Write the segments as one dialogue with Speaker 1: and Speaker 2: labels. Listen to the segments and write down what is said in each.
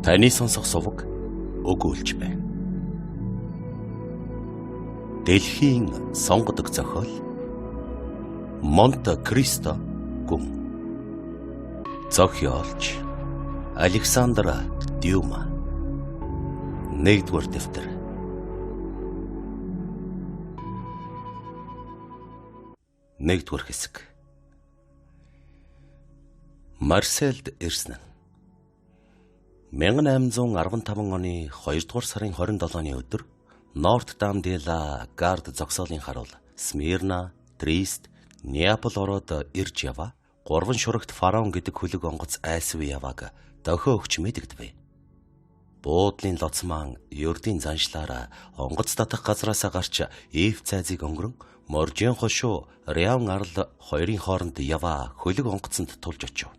Speaker 1: Таны сонсох суваг өгүүлж байна. Дэлхийн сонгодог зохиол Монте Кристо гүн. Зохиолч Александр Дюма. Нэгдүгээр дэвтэр. Нэгдүгээр хэсэг. Марсельд ирсэн нь 1815 оны 2 дугаар сарын 27-ны өдөр Норт-Дам де ла Гард зогсоолын харуул Смирна, Трист, Неаполь ороод ирж яваа 3 шурагт фараон гэдэг хөлөг онгоц айсв явааг дохио өгч мэдэгдэв. Буудлын лоцман ердийн заншлаараа онгоц татах газраасаа гарч Эв цайзыг өнгөрөн Моржин хошуу Риан арал хоёрын хооронд яваа хөлөг онгоцонд тулж очив.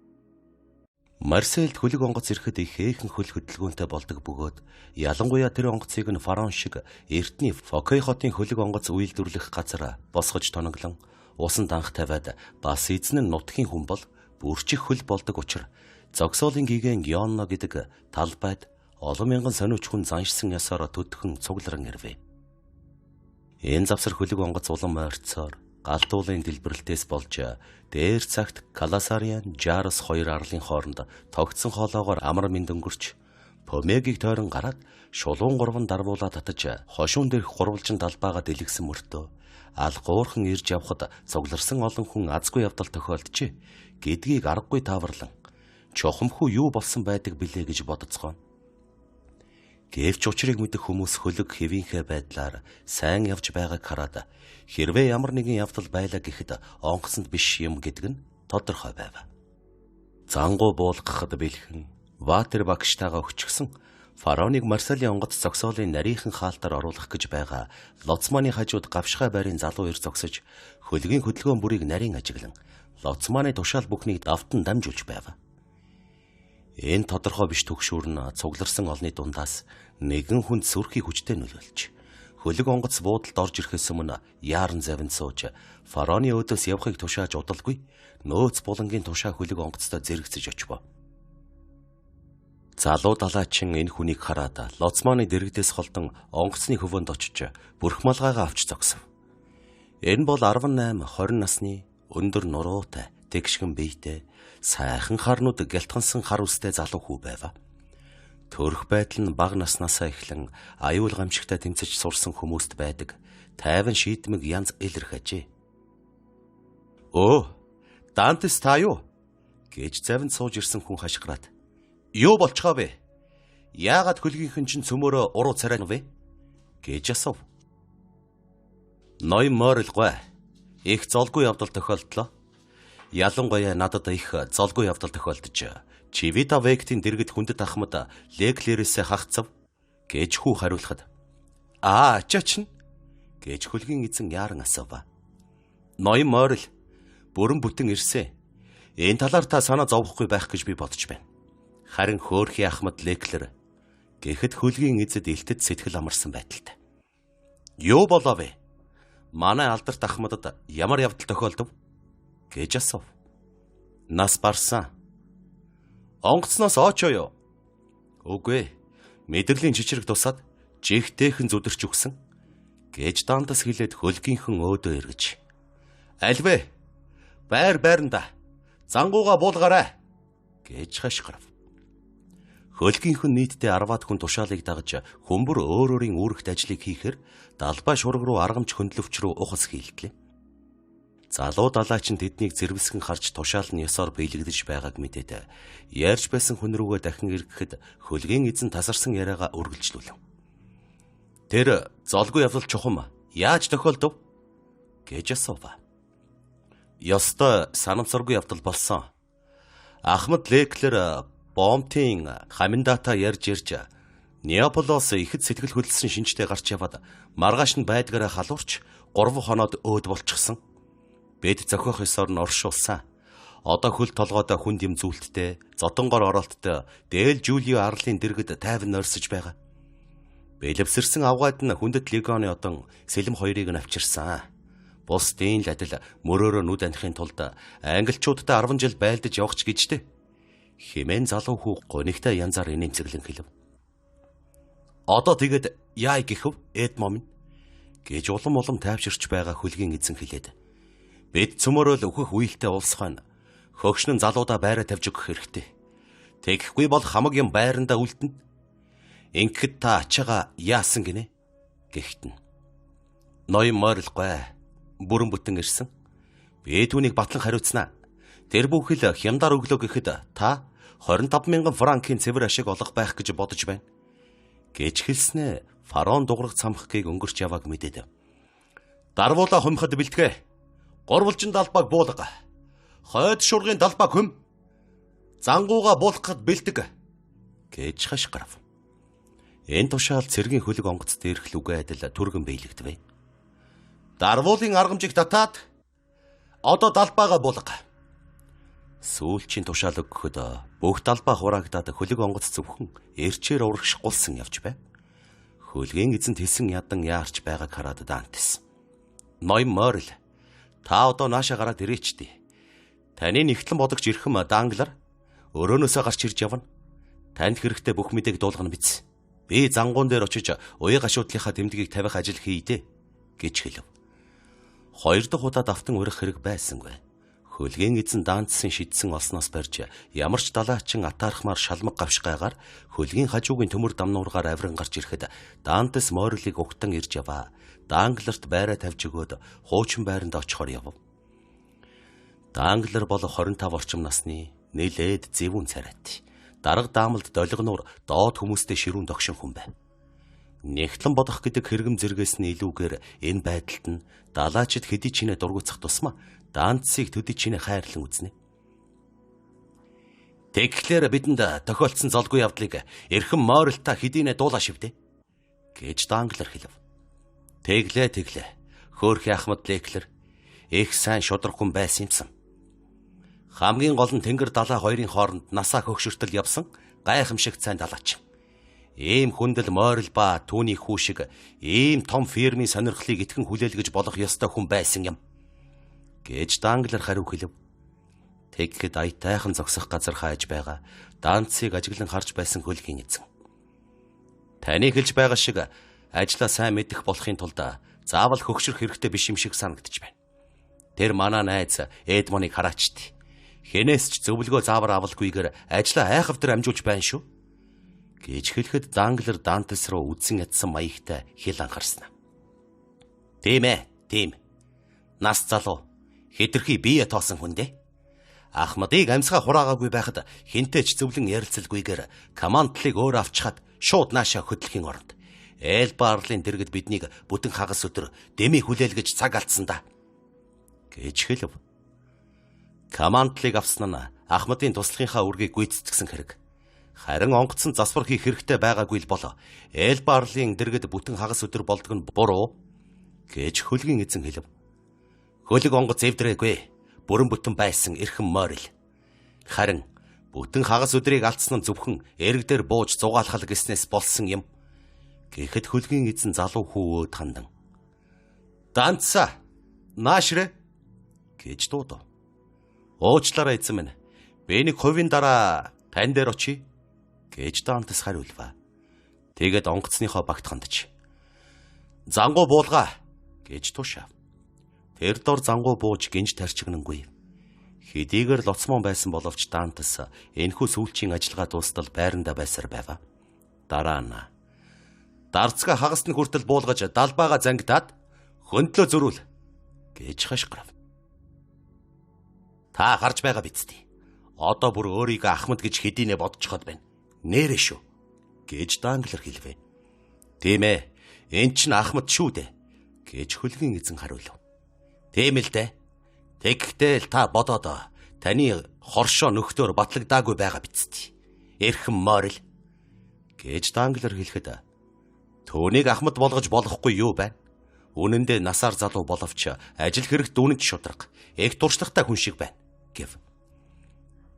Speaker 1: Марсельд хөлөг онгоц ирэхэд ихээхэн хөл хөдөлгөөнтэй болдог бөгөөд ялангуяа тэр онгоцыг нь фараон шиг эртний Фокей хотын хөлөг онгоц үйлдвэрлэх газар босгож тоноглон усан данх тавиад бас эзэн нь нутгийн хүн бол бүрчих хөл болдог учраас зогсоолын гигэн Гионно гэдэг талбайд олон мянган сониуч хүн заншсан ясаар төдхөн цугларан ирвэ. Энэ завсар хөлөг онгоц улам ойрцоор галтуулын дэлбэрэлтээс болж дээр цагт Каласариан Жарс хоёр арлын хооронд тогтсон хоолоогоор амар мэнд өнгөрч Помегийг тойрон гараад шулуун гурван дарвуулаа татаж хошуун дээрх гурвалжин далбаага дэлгэсэн мөртөө ал гоорхон ирж явхад цугларсан олон хүн азгүй явдал тохиолджээ гэдгийг аргагүй тааварлан чухамхүү юу болсон байдаг билээ гэж бодоцгоо. Гэвч учрыг мэдэх хүмүүс хөлөг хэвийнхээ байдлаар сайн явж байгааг хараад хэрвээ ямар нэгэн явдал байлаа гэхэд онгоцонд биш юм гэдэг нь тодорхой байв. Зангуу буулгахад бэлхэн Ватер багштайгаа өчгсөн фараоныг Марселийн онгоц зогсоолын нарийнхан хаалтаар оруулах гэж байгаа лоцманы хажууд гавшгай байрын залуу ир зогсож хөлгийн хөдөлгөөн бүрийг нарийн ажиглан лоцманы тушаал бүхнийг давтан дамжуулж байв. Энэ тодорхой биш төгшүүр нь цугларсан олны дундаас нэгэн хүнд сүрхий хүчтэй нөлөөлж хөлөг онгоц буудалд орж ирэхээс өмнө яаран завинд сууж фараоны өөдөөс явахыг тушааж удалгүй нөөц булангийн тушаа хөлөг онгоцтой зэрэгцэж очив. Залуу далайчин энэ хүнийг хараад лоцманы дэрэгдээс холдон онгоцны хөвөнд очиж бүрхмалгайгаа авч зогсов. Энэ бол 18-20 насны өндөр нуруутай тэгшгэн биетэй сайхан харнууд гялтгансан хар үстэй залуу хүү байв. Төрөх байдал нь бага наснаасаа эхлэн аюул гамшигтай тэмцэж сурсан хүмүүст байдаг тайван шийдмэг янз илэрхээжээ. "Өө, Дантес та юу?" гэж завинд сууж ирсэн хүн хашгираад "Юу болчихоо вэ? Яагаад хөлгийнхэн чинь цөмөөрөө уруу царайна вэ?" гэж асуув. "Ной морилгүй. Их золгүй явдал тохиолдлоо. Ялангуяа надад их золгүй явдал тохиолдож Чивита Вектийн дэргэд хүндэт ахмад Леклерээсээ хагцав" гэж хүү хариулахад "Ачаач нь" гэж хөлгийн эзэн яаран асуув. "Ной морил бүрэн бүтэн ирсэн. Энэ талаар та санаа зовхгүй байх гэж би бодож байна. Харин хөөрхий ахмад Леклер" гэхэд хөлгийн эзэд илтэд сэтгэл амарсан байдалтай. "Юу болоо вэ? Манай алдарт ахмадад ямар явдал тохиолдов?" гэж асуув. "Нас барсан. Онгоцноос оочоо юу?" "Үгүй. Мэдрэлийн чичрэг тусаад жигтэйхэн зүдэрч өгсөн" гэж Дантас хэлээд хөлгийнхэн өөдөө эргэж "Альвэ? Байранда. Зангууга буулгаарай" гэж хашгирав. Хөлгийнхэн нийтдээ 10-аад хүн тушаалыг дагаж хүмбэр өөр өөрийн үүрэгт ажлыг хийхээр далбай шураг руу аргамч хөндлөвч рүү ухас хийлдлээ. Залуу далайчин тэднийг зэрвэсгэн харж тушаал нь ёсоор биелэгдэж байгааг мэдээд ярьж байсан хүн рүүгээ дахин эргэхэд хөлгийн эзэн тасарсан яриагаа үргэлжлүүлв. "Тэр золгүй явдал чухам яаж тохиолдов?" гэж асуув. "Ёстой санамсаргүй явдал болсон. Ахмад Леклер Бомтын хаминдата ярьж Неаполоос ихэд сэтгэл хөдлөсөн шинжтэй гарч яваад маргааш нь байдгаараа халуурч 3 хоноод өөд болчихсон. Бид зохиох ёсоор нь оршуулсан. Одоо хөл толгойд хүнд юм зүйлттэй, зодонгоор оролттой Дэл Жулио арлын дэргэд тайван нойрсож байгаа. Бэлэвсэрсэн авгаад нь хүндэт легионы одон сэлэм хоёрыг нь авчирсан. Бусдын л адил мөрөөрөө нүд анихын тулд англичуудтай 10 жил байлдаж явах ч гэжтэй. Хэмээн залуу хүү гонигтай янзаар инээмсэглэн хэлв. Одоо тэгэд яа гэхв Эдмон гэж улам тайвширч байгаа хөлгийн эзэн хэлээд. Бид цөмөрөөл өөхөх үеэлтэй улс хойно хөгшнөн залуудаа байраа тавьж өгөх хэрэгтэй. Тэгэхгүй бол хамаг юм байрандаа үлдэнэ. Ингэхэд та ачаага яасан гинэ? Гэхдээ ноён морилгүй бүрэн бүтэн ирсэн. Би түүнийг батлан хариуцнаа. Тэр бүхэл хямдар өглөө гэхэд та 25,000 франкийн цэвэр ашиг олох байх гэж бодож байна. Гэж хэлснээр фараон дуграх цамхгийг өнгөрч явааг мэдээд. Дарвуулаа хумхад бэлтгэ. Горволжин далбааг буулга. Хойд шургын далбааг хүм. Зангууга буулгахад бэлтэг. Гэж хашгирав. Энэ тушаал цэргийн хөлөг онгоц дээрх лүгэ адил түргэн биелэгдэв. Дарвуулын аргамжийг татаад одоо далбаага буулга. Сүүлчийн тушаал өгөхөд бүх далбаа хураагдаад хөлөг онгоц зөвхөн эрчээр урагшгуулсан явж байв. Хөлгийн эзэнт хэлсэн ядан яарч байгааг хараад Дантес. Ноён морил, та одоо наашаа гараад ирээчдээ. Таны нэгтлэн бодогч ирхэм Данглар өрөөнөөсөө гарч ирж явна. Танд хэрэгтэй бүх мэдээг дуулгана биз. Би зангуун дээр очиж уян гашуудлынхаа тэмдгийг тавих ажил хийдэ гэж хэлв. Хоёр дахь удаа давтан урих хэрэг байсангүй. Хөлгийн эзэн Дантесын шидсэн олсноос барьж ямар ч далаачин атаархмаар шалмаг гавшгайгаар хөлгийн хажуугийн төмөр дамнуургаар авиран гарч ирэхэд Дантес морилыг угтан ирж яваа. Дангларт байраа тавьж өгөөд хуучин байранд очихоор явв. Данглар бол 25 орчим насны нэлээд зэвүүн царайт. Дарга даамалд долгоноор доод хүмүүстэй ширүүн догшин хүн байв. Нэгтлэн бодох гэдэг хэрэгэм зэргээс нь илүүгээр энэ байдалд нь далаачид хэдий чинээ дургуцах тусмаа Дантесыг төдий чинээ хайрлан үзнэ. Тэгэхээр бидэнд тохиолдсон золгүй явдлыг эрхэм морилтаа хэдийнэ дуулаа шивдэ гэж Данглар хэлв. Тэглээ. Хөөрхи Ахмад Леклер их сайн шудраг хүн байсан юмсан. Хамгийн гол нь тэнгэр далай хоёрын хооронд насаа хөгшөртөл явсан гайхамшигт сайн далаач. Ийм хүндэл морил ба түүний хүү шиг ийм том фермийн сонирхлыг итгэн хүлээлгэж болох ёстой хүн байсан юм. Гэж Данглар хариу хэлв. Тэгэхэд аятайхан зогсох газар хайж байгаа Дантесыг ажиглан харж байсан хөлгийн эзэн. Таны хэлж байгаа шиг ажлаа сайн мэдэх болохын тулд заавал хөгшрөх хэрэгтэй биш юм шиг санагдаж байна. Тэр манаа найз Эдмоныг хараачт. Хэнээс ч зөвлөгөө заавар авалгүйгээр ажлаа айхавтар амжуулж байна шүү. Гэж хэлэхэд Данглар Дантес руу үдсэн ядсан маягтай хэл анхаарсан. Тийм. Нас залуу хэтэрхий бие тоосон хүн дээ. Ахмадыг амьсгаа хураагаагүй байхад хинтээ ч зөвлөн ярилцалгүйгээр командлыг өөр авчихад шууд наашаа хөдлөхийн оронд Элба арлын дэргэд биднийг бүтэн хагас өдөр дэми хүлээлгэж цаг алдсан да. Гэж хэлв. Командлыг авсан нь Ахмадын туслахынхаа үргийг гүйцэтгэсэн хэрэг. Харин онгоцсон засвар хийх хэрэгтэй байгаагүй л болоо. Элба арлын дэргэд бүтэн хагас өдөр болдог нь буруу гэж хөлгийн эзэн хэлв. Хөлөг онгоц эвдрээгүй. Бүрэн бүтэн байсан эрхэм морил. Харин бүтэн хагас өдрийг алдсан нь зөвхөн эрэг дээр бууж зугаалхал гэснээс болсон юм. Гэхэд хөлгийн эзэн залуу хүү өөд хандан. Дантса наашрэ гэж дуудав. Уучлаарай эзэн минь. Би нэг хувийн дараа тань дээр очие гэж Дантес хариулва. Тэгээд онгоцныхоо багт хандаж. Зангуу буулгаа гэж тушаав. Тэр дор зангуу бууж гинж тарчигнангүй. Хэдийгээр лоцмон байсан боловч Дантес энэхүү сүүлчийн ажиллагаа дуустал байрандаа байсаар байва. Дараа нь дарцгаа хагасны хүртэл буулгаж далбаага зангидаад хөндлөө зөрүүл гэж хашгирав. Та харж байгаа биз дээ. Одоо бүр өөрийгөө Ахмад гэж хэдийнэ бодчиход байна. Нэрэ шүү гэж Данглар хэлвэ. Тийм ээ. Энд чинь Ахмад шүү дээ гэж хөлгийн эзэн хариулв. Тийм л дээ. Тэгэхдээ л та бодоод таны хоршоо нөхдөр батлагдаагүй байгаа биз дээ. Эрхэм морил гэж Данглар хэлэхэд түүнийг Ахмад болгож болохгүй юу байна? Үнэн дээр насаар залуу боловч ажил хэрэгт үнэнч шудраг, их туршлагатай хүн шиг байна гэв.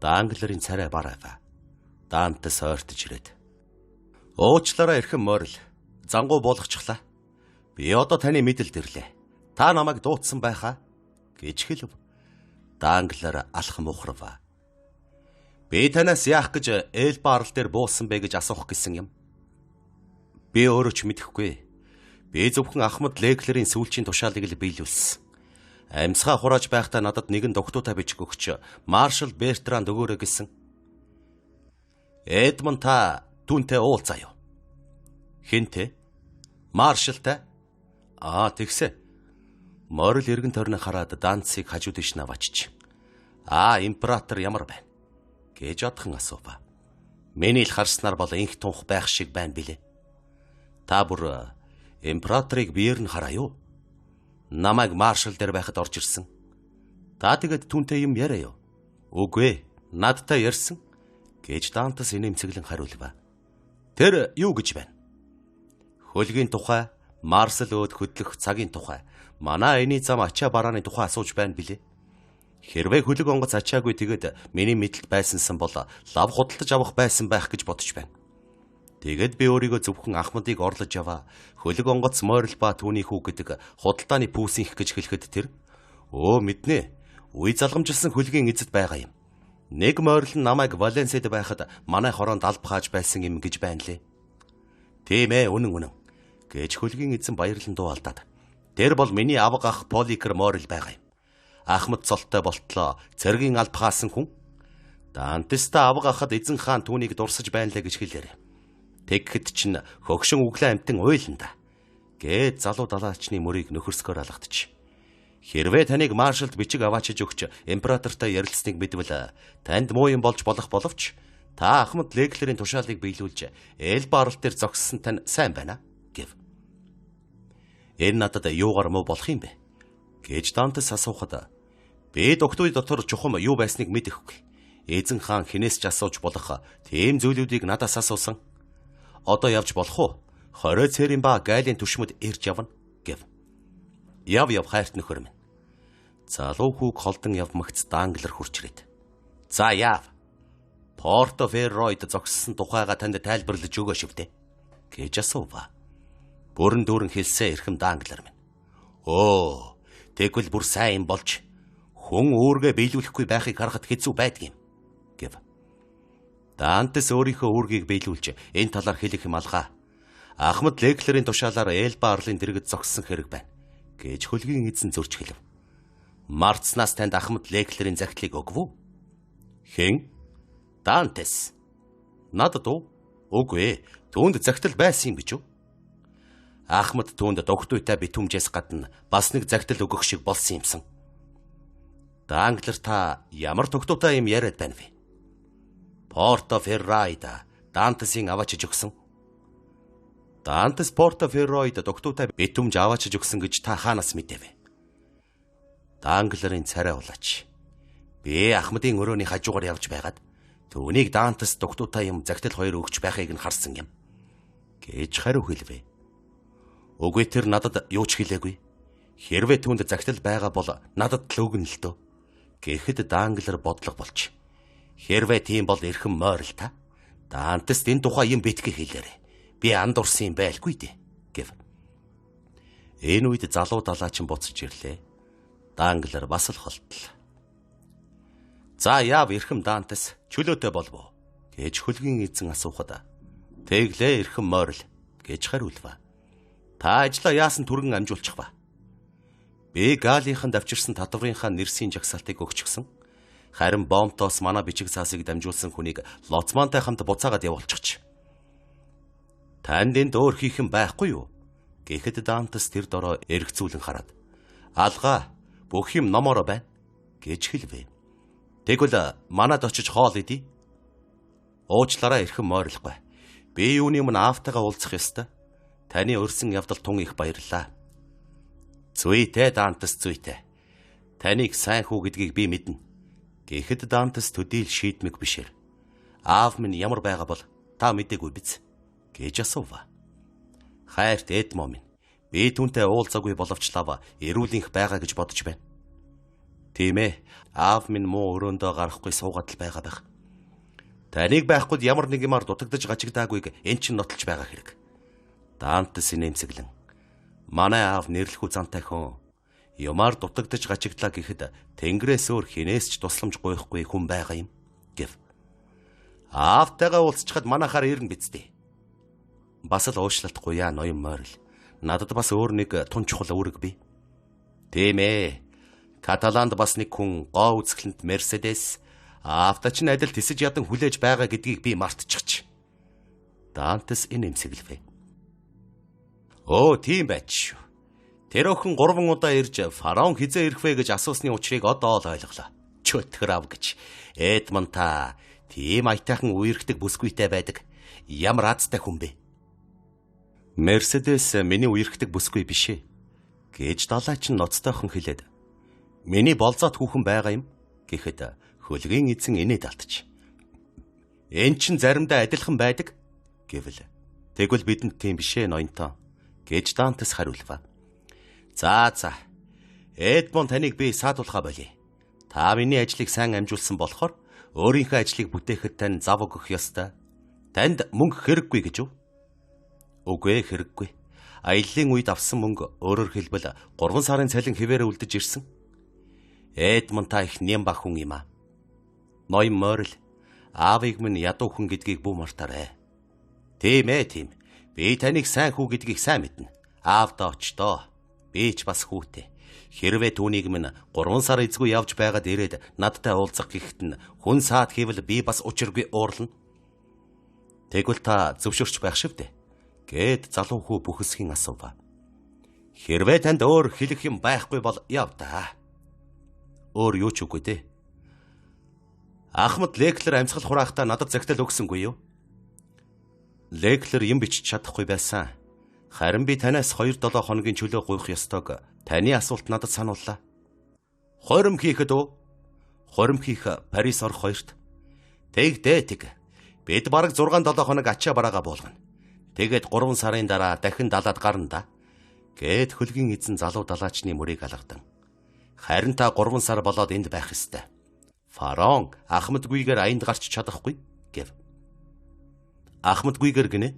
Speaker 1: Дангларын царай бараава. Дантес ойртож ирээд. Уучлаарай эрхэм морил. Зангуу буулгачихлаа. Би одоо таны мэдэлд ирлээ. Та намайг дуудсан байхаа гэж хэлв. Данглар алхам ухрав. Би танаас яах гэж Элба арал дээр буусан бэ гэж асуух гэсэн юм. Би өөрөө ч мэдэхгүй. Би зөвхөн Ахмад Леклерийн сүүлчийн тушаалыг л биелүүлсэн. Амьсгаа хурааж байхдаа надад нэгэн дугтуутай бичиг өгч Маршал Бертранд өгөөрэй гэсэн. Эдмон та түүнтэй уулзаа юу? Хинтээ? Маршалтай? Тэгсэ. Морил эргэн тойрны хараад Данцыг хажууд иш наваачиж. Император ямар байна? Гэж одхон асуув. Миний л харснаар бол инх тунх байх шиг байна билээ. Та бүр императорыг биеэр нь хараа юу? Намайг маршал дээр байхад орж ирсэн. Та тэгэд түүнтэй юм яриа юу? Үгүй, надтай ярьсан. Гэж Дантас инээмцэглэн хариулв. Тэр юу гэж байна? Хөлгийн тухай, Марсел өөд хөдлөх цагийн тухай, манай эний зам ачаа барааны тухай асууж байна билээ. Хэрвээ хөлөг онгоц ачаагүй тэгэд миний мэдлэлд байсансан бол лав худалдаж авах байсан байх гэж бодож байна. Тэгэд би өөрийгөө зөвхөн Ахмадыг орлож яваа. Хөлөг онгоц Морил ба түүний хүү гэдэг худалдааны пүүсийнх гэж хэлэхэд тэр мэднэ. Үе залгамжилсан хөлгийн эзэд байгаа юм. Нэг Морил нь намайг Валенсид байхад манай хороонд алба хааж байсан юм гэж байна лээ. Тийм ээ, үнэн. Гэж хөлгийн эзэн баярлан дуу алдаад. Тэр бол миний авга ах Поликер Морил байгаа юм. Ахмад цолтой болтлоо цэргийн алба хаасан хүн. Дантиста авга ахад эзэн хаан түүнийг дурсаж байна лээ гэж хэлээрэй. Тэгэхэд чинь хөгшин үглэн амтэн уйланда. Гээд залуу далаачны мөрийг нөхөрсгөөр алгадчих. Хэрвээ таныг маршалд бичиг аваачиж өгч императортой ярилцсныг мэдвэл танд муу юм болж болох боловч та Ахмад Леклерийн тушаалыг биелүүлж Элба арал дээр зогссон тань сайн байна гэв. Энэ надад юугаар муу болох юм бэ? Гэж Дантес асуухад би дугтуй дотор чухам юу байсныг мэдэхгүй. Эзэн хаан хинээс ч асууж болох тийм зүйлүүдийг надаас асуусан. Одоо явж болох уу? 20 цэрийн ба гайлын түшмэд ирж явна гэв. Яв хайрт нөхөр минь. Залуу хүүг холдон явмагц Данглер хурч ирээд. За яав. Порто Ферройд зогссон тухайга танд тайлбарлаж өгөөш өвдөө. Гэж асуув. Бүрэн дүүрэн хэлсээ эрхэм Данглер минь. Тэгвэл бүр сайн юм болж хүн үүргээ биелүүлэхгүй байхыг харахад хэцүү байдгийм гэв. Дантес өөрийнхөө үүргийг биелүүлж энэ талаар хэлэх юм алгаа. Ахмад Леклерийн тушаалаар Элба арлын дэргэд зогссон хэрэг байна. Гэж хөлгийн эзэн зөрч хэлв. Марцнаас танд Ахмад Леклерийн захидлыг өгв үү? Хэн? Дантес. Надад уу? Үгүй, түүнд захидал байсан юм гэж үү? Ахмад түүнд дугтуйтай битүүмжээс гадна бас нэг захидал өгөх шиг болсон юмсан. Данглер та ямар дугтуйтай юм яриад байна вэ? Порто Феррайда Дантесийн аваачиж өгсөн. Дантес Порто Ферройд дугтуйтай битүүмж аваачиж өгсөн гэж та хаанаас мэдээвэ? Данглерийн царай улаач. Би Ахмадын өрөөний хажуугаар явж байгаад түүнийг Дантес дугтуйтай юм захидал хоёр өгч байхыг нь харсан юм. Гэж хариу хэлвэ. Үгүй, тэр надад юу ч хэлээгүй. Хэрвээ түүнд захидал байгаа бол надад л өгнө л дөө. Гэхэд Данглер бодлого болж. Хэрвээ тийм бол эрхэм Морил та. Дантест энэ тухай юм битгий хэлээрэй. Би андуурсан юм байлгүй дээ гэв. Энэ үед залуу далаачин буцаж ирлээ. Данглер бас л холтлоо. За яав эрхэм Дантес, чөлөөтэй болов уу? Гэж хөлгийн эзэн асуухад тэглээ эрхэм Морил гэж хариулв. Та ажлаа яасан түргэн амжуулчих ба. Би Галийнхан давчирсан татврынхаа нэрсийн жагсаалтыг өгчихсөн. Харин Бомтоос манай бичиг цаасыг дамжуулсан хүнийг лоцмантай хамт буцаагаад явуулчихч. Танд энд өөр хийхэн байхгүй юу? Гэхэд Дантес тэр дороо эргцүүлэн хараад. Алгаа, бүх юм номоор байна гэж хэлвэ. Тэгвэл манад очиж хоол идий. Уучлаарай эрхэм Морилгүй. Би юуны өмнө аавтайгаа уулзах ёстой. Таны өрсөн явдал тун их баярлаа. Зүйтэй Дантес, зүйтэй. Таныг сайн хүү гэдгийг би мэднэ. Гэхэд Дантес төдийл шийдмэг бишэр. Аав минь ямар байгаа бол та мэдээгүй биз? Гэж асуув. Хайрт Эдмо минь. Би түүнтэй уулзаагүй боловчлаа эрүүлэнх байгаа гэж бодож байна. Тийм ээ, аав минь муу өрөөндөө гарахгүй суугаад л байгаа байх. Таныг байхгүй ямар нэг юмар дутагдж гажигдаагүйг эн чинь нотолж байгаа хэрэг. Дантес нэмсэглэн. Манай аав нэрлэхүү зантай хүн. Юмар дутагдж гажигдлаа гэхэд Тэнгэрээс өөр хинээс ч тусламж гуйхгүй хүн байгаа юм гэв. Аавтайгаа уулзчихад манайхаар ирнэ биз дээ. Бас л уушлалтгүй яа ноён морил. Надад бас өөр нэг тун чухал үүрэг бий. Тийм ээ. Каталанд бас нэг хүн гоо үзэсгэлэнт Мерседес аавта чинь адил тисэж ядан хүлээж байгаа гэдгийг би мартчихч. Дантес энэ эмсэглэвэ. Оо тийм байж шүү. Тэр охин 3 удаа ирж фараон хизээ ирэх вэ гэж асуусны учрыг одоо л ойлголоо. Чөтгөр ав гэж. Эдмон та тийм аятайхан үерхдэг бүсгүйтэй байдаг. Ямар азтай хүн бэ? Мерседес миний үерхдэг бүсгүй биш ээ. Гэж далайч нь ноцтойхон хэлээд. Миний болзоот хүүхэн байгаа юм гэхэд хөлгийн эзэн инээд алдчих. Эн чин заримдаа адилхан байдаг гэвэл тэгвэл бидэнд тийм биш ээ ноёнтоо гэж Дантес хариулва. За. Эдмон таныг би саадуулхаа болъё. Та миний ажлыг сайн амжуулсан болохоор өөрийнхөө ажлыг бүтээхэд тань зав өгөх ёстой. Танд мөнгө хэрэггүй гэж үү? Үгүй хэрэггүй. Аяллаа үед авсан мөнгө өөрөөр хэлбэл 3 сарын цалин хിവэрэ үлдэж ирсэн. Эдмон та их нэм баг хүн юм а. Ноён морил аавыг минь ядуу хүн гэдгийг бүү мартаарай. Тийм ээ тийм. Би таныг сайн хүү гэдгийг сайн мэднэ. Аавдаа очтоо. Би ч бас хүүтэй. Хэрвээ түүнийг минь 3 сар эзгүй явж байгаад ирээд надтай уулзах гэхэд нь хүн саад хийвэл би бас учиргүй уурлана. Тэгвэл та зөвшөөрч байх шивдэ. Гэд залуу хүү бүхэсгийн асуув. Хэрвээ танд өөр хэлэх юм байхгүй бол яв та. Өөр юу ч үгүй дээ. Ахмад Леклер амьсгал хураахтаа надад загтал өгсөнгүй юу? Леклер юм бичиж чадахгүй байсан. Харин би танаас 2-7 хоногийн чөлөө гуйх ёстойг таны асуулт надад санууллаа. Хорим хийхэд үү? Хорим хийх Парис орох хоёрт. Тэг. Бид бараг 6-7 хоног ачаа бараага буулгана. Тэгээд 3 сарын дараа дахин далаад гарна да. Гэт хөлгийн эзэн залуу далаачны мөрийг алгадан. Харин та 3 сар болоод энд байх ёстой. Фараон Ахмадгүйгээр аянд гарч чадахгүй гэв. Ахмадгүйгээр гинэ?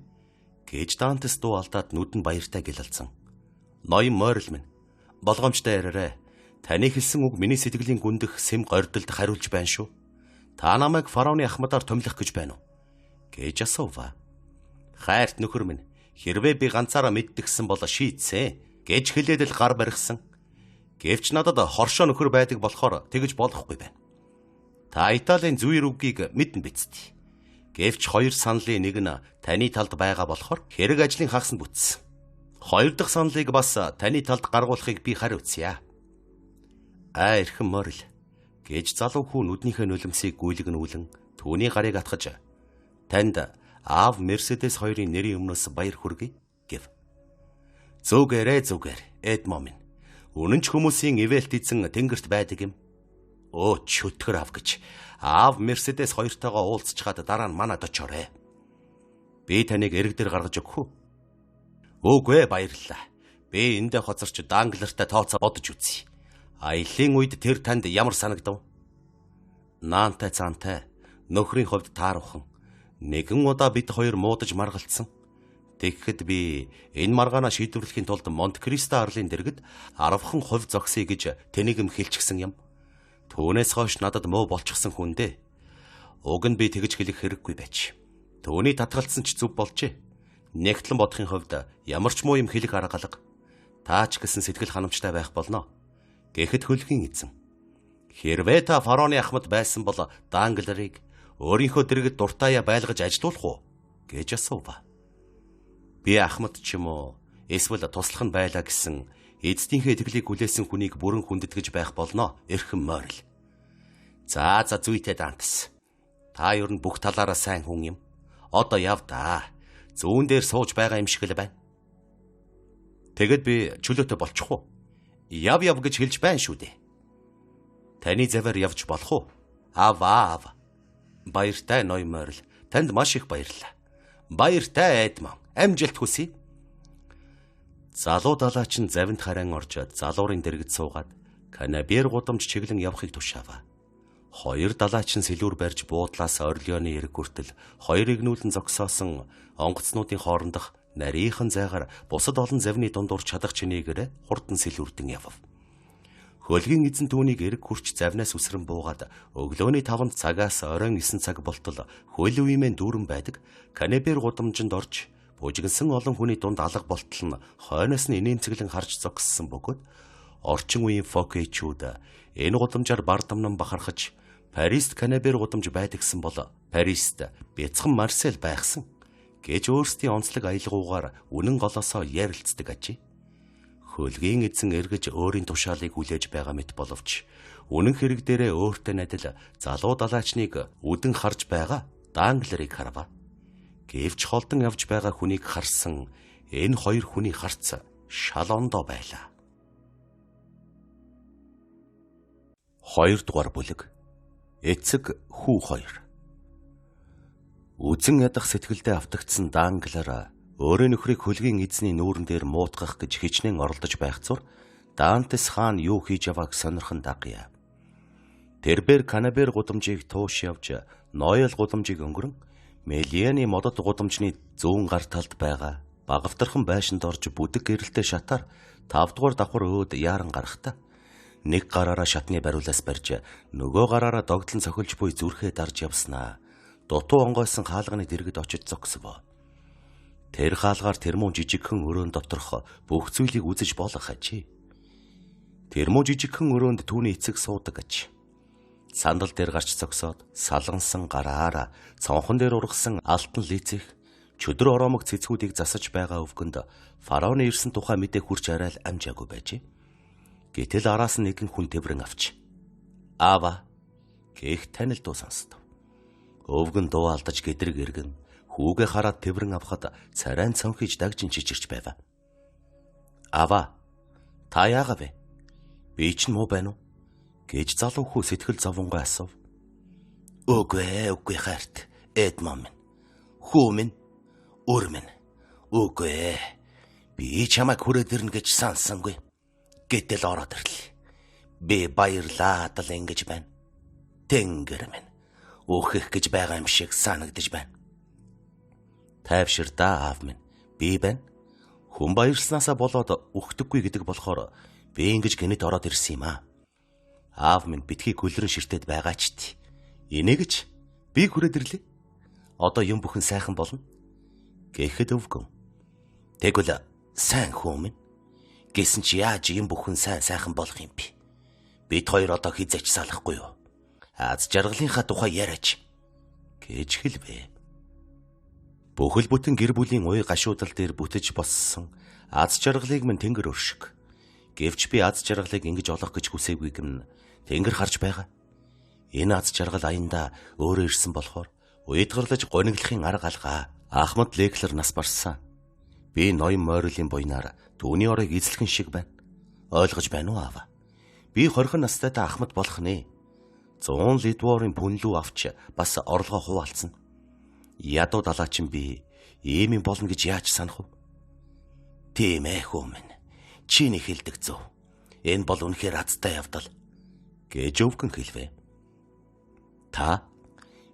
Speaker 1: Гэж Дантес дуу алдаад нүдэн баяртай гэлэлцэн. Ноён морил минь болгоомжтой ярарэ. Таны хэлсэн үг миний сэтгэлийн гүндэх сэм гордолд хариулж байна шүү. Та намайг фараоны ахмадаар томилох гэж байна уу? Гэж асуув. Хайрт нөхөр минь, хэрвээ би ганцаараа мэддэгсэн бол шийдсэн гэж хэлээд л гар барихсан. Гэвч надад хоршоо нөхөр байдаг болохоор тэгж болохгүй байна. Та Италийн зүйр үгийг мэднэ биз дээ. Гэвч 2 саналын нэг нь таны талд байгаа болохоор хэрэг ажлын хагас нь бүтсэн. 2 дахь саналыг бас таны талд гаргуулахыг би хариуцъя. Эрхэм морил гэж залуу хүү нүднийхээ нулимсыг гүйлгэнүүлэн түүний гарыг атгаж танд аав Мерседес 2-ын нэрийн өмнөөс баяр хүргэе гэв. Зүгээр Эдмон минь. Үнэн ч хүмүүсийн ивэлт эзэн тэнгэрт байдаг юм. Оо чөтгөр ав гэж аав Мерседес 2-тойгоо уулзчихад дараа нь манад очоорой. Би таныг эрэг дээр гаргаж өгөх үү? Үгүй баярлалаа. Би эндээ хоцорч Данглертай тооцоо бодож үзье. Аяллаа үед тэр танд ямар санагдав? Наантай цаантай нөхрийн хувьд тааруухан. Нэгэн удаа бид хоёр муудаж маргалцсан. Тэгэхэд би энэ маргаанаа шийдвэрлэхийн тулд Монт Кристо арлын дэргэд 10хан хувь зогсъё гэж тэнийгэм хэлчихсэн юм. Түүнээс хойш надад муу болчихсон хүн дээ. Уг нь би тэгж хэлэх хэрэггүй байж. Түүний татгалцсан ч зүв болжээ. Нэгтлэн бодохын хувьд ямар ч муу юм хэлэх арга алга. Таач гэсэн сэтгэл ханамжтай байх болно. Гэхэд хөлгийн эзэн. Хэрвээ та фараоны ахмад байсан бол Данглерыг өөрийнхөө дэргэд дуртаяа байлгаж ажилуулах уу? Гэж асуув. Би ахмад ч юм уу эсвэл туслах нь байлаа гэсэн эцдийнхээ итгэлийг хүлээсэн хүнийг бүрэн хүндэтгэж байх болно. Эрхэм морил. За зүйтэй Дантес. Та ер нь бүх талаараа сайн хүн юм. Одоо яв да. Зүүн дээр сууж байгаа юм шиг л байна. Тэгэд би чөлөөтэй болчих уу? Яв гэж хэлж байна шүү дээ. Таны заваар явж болох уу? Аав. Баяртай ноён морил. Танд маш их баярлалаа. Баяртай Эдмон. Амжилт хүсье. Залуу далаач нь завинд харан орж залуурын дэргэд суугаад канабер гудамж чиглэн явахыг тушаав. 2 далаач нь сэлүүр барьж буудлаас орлионы эрэг хүртэл 2 игнүүлэн зогсоосон онгоцнуудын хоорондох нарийнхан зайгаар бусад олон завны дундуур чадах чинээгээр хурдан сэлүүрдэн явв. Хөлгийн эзэн түүнийг эрг хүрч завнаас үсрэн буугаад өглөөний 5 цагаас оройн 9 цаг болтол хөл үеимэн дүүрэн байдаг Канебер гудамжинд орж бужигнсан олон хүний дунд алга болтол нь хойноос нь инээмцэглэн харж зогссон бөгөөд орчин үеийн фокейчүүд энэ гудамжаар бардамнан бахархаж Парист Канебер гудамж байдагсан бол Парист бяцхан Марсель байхсан гэж өөрсдийн онцлог аялгаугаар үнэн голоосоо ярилцдаг ажээ. Хөлгийн эзэн эргэж өөрийн тушаалыг хүлээж байгаа мэт боловч үнэн хэрэг дээрээ өөртөө адил залуу далайчныг үдэн харж байгаа Данглерыг харва. Гэвч холдон явж байгаа хүнийг харсан энэ хоёр хүний харц шал ондоо байлаа. 2 дугаар бүлэг. Эцэг хүү 2. Үзэн ядах сэтгэлдээ автагдсан Данглер өөрөө нөхрийг хөлгийн эзний нүүрэн дээр муутгах гэж хичнээн оролдож байх зур Дантес хаан юу хийж явааг сонирхон дагъя. Тэрбээр Канебер гудамжийг тууш явж Ноёл гудамжийг өнгөрөн Мелианы модод гудамжны зүүн гар талд байгаа багавторхон байшинд орж бүдэг гэрэлтэй шатаар 5 дугаар давхар өөд яаран гарахта нэг гараараа шатны бариулаас барьж нөгөө гараараа догтлон цохилж буй зүрхээ дарж явснаа дутуу онгойсон хаалганы дэргэд очиж зогсов. Тэр хаалгаар тэрмүү жижигхэн өрөөнд доторх бүх зүйлийг үзэж болох ажээ. Тэрмүү жижигхэн өрөөнд түүний эцэг суудаг аж. Сандал дээр гарч зогсоод салгансан гараараа цонхон дээр ургасан алтан лицэх чөдөр ороомог цэцгүүдийг засаж байгаа өвгөнд фараоны ирсэн тухай мэдээ хүрч арайл амжаагүй байжээ. Гэтэл араас нь нэгэн хүн тэврэн авч "Аава" гэх танил дуу сонстов. Өвгөн дуу алдаж гэдрэг эргэн хүүгээ хараад тэврэн авахад царайн цонхиж дагжин чичирч байв. "Аава, та яагаа вэ? Би ч муу байна уу?" гэж залуу хүү сэтгэл зовонгой асуув. Үгүй хайрт, эдмон минь. Хүү минь, өр минь. Үгүй. Би чамайг хүрээд ирнэ гэж сансангүй. Гэтэл ороод ирлээ. Би баярлаад л ингэж байна. Тэнгэр минь. Өөхөх гэж байгаа юм шиг санагдаж байна. Тайвшир да аав минь. Би байна. Хүн баярлснаасаа болоод үхдэггүй гэдэг болохоор би ингэж гинэд ороод ирсэн юм аа. Аав минь битгий гөлрөн ширтээд байгаа ч тий. Инээгч би хүрээд ирлээ. Одоо юм бүхэн сайхан болно. Гэхэд өвгөн. Тэгвэл сайн хүн минь. Гэсэн чи яаж юм бүхэн сайхан болох юм бэ? Бид хоёр одоо хизээч салахгүй юу? Аз жаргалынхаа тухай яриач гэж хэлвэ. Бүхэл бүтэн гэр бүлийн уй гашуудал дээр бүтэж боссон аз жаргалыг минь тэнгэр өршиг. Гэвч би аз жаргалыг ингэж олох гэж хүсээгүй гэмн тэнгэр харж байгаа. Энэ аз жаргал аянда өөрөө ирсэн болохоор уйдгарлаж гониглохын арга алгаа. Ахмад Леклер нас барсан. Би ноён морилын буйнаар түүний оройг эзлэхэн шиг байна. Ойлгож байна уу аава? Би 20 настайдаа ахмад болох нэ. 100 лидворын пүнлүү авч бас орлогоо хуваалцсан. Ядуу далаачин би ийм юм болно гэж яаж санах вэ? Тийм ээ хүү минь. Чиний хэлдэг зөв. Энэ бол үнэхээр азтай явдал гэж өвгөн хэлвэ. Та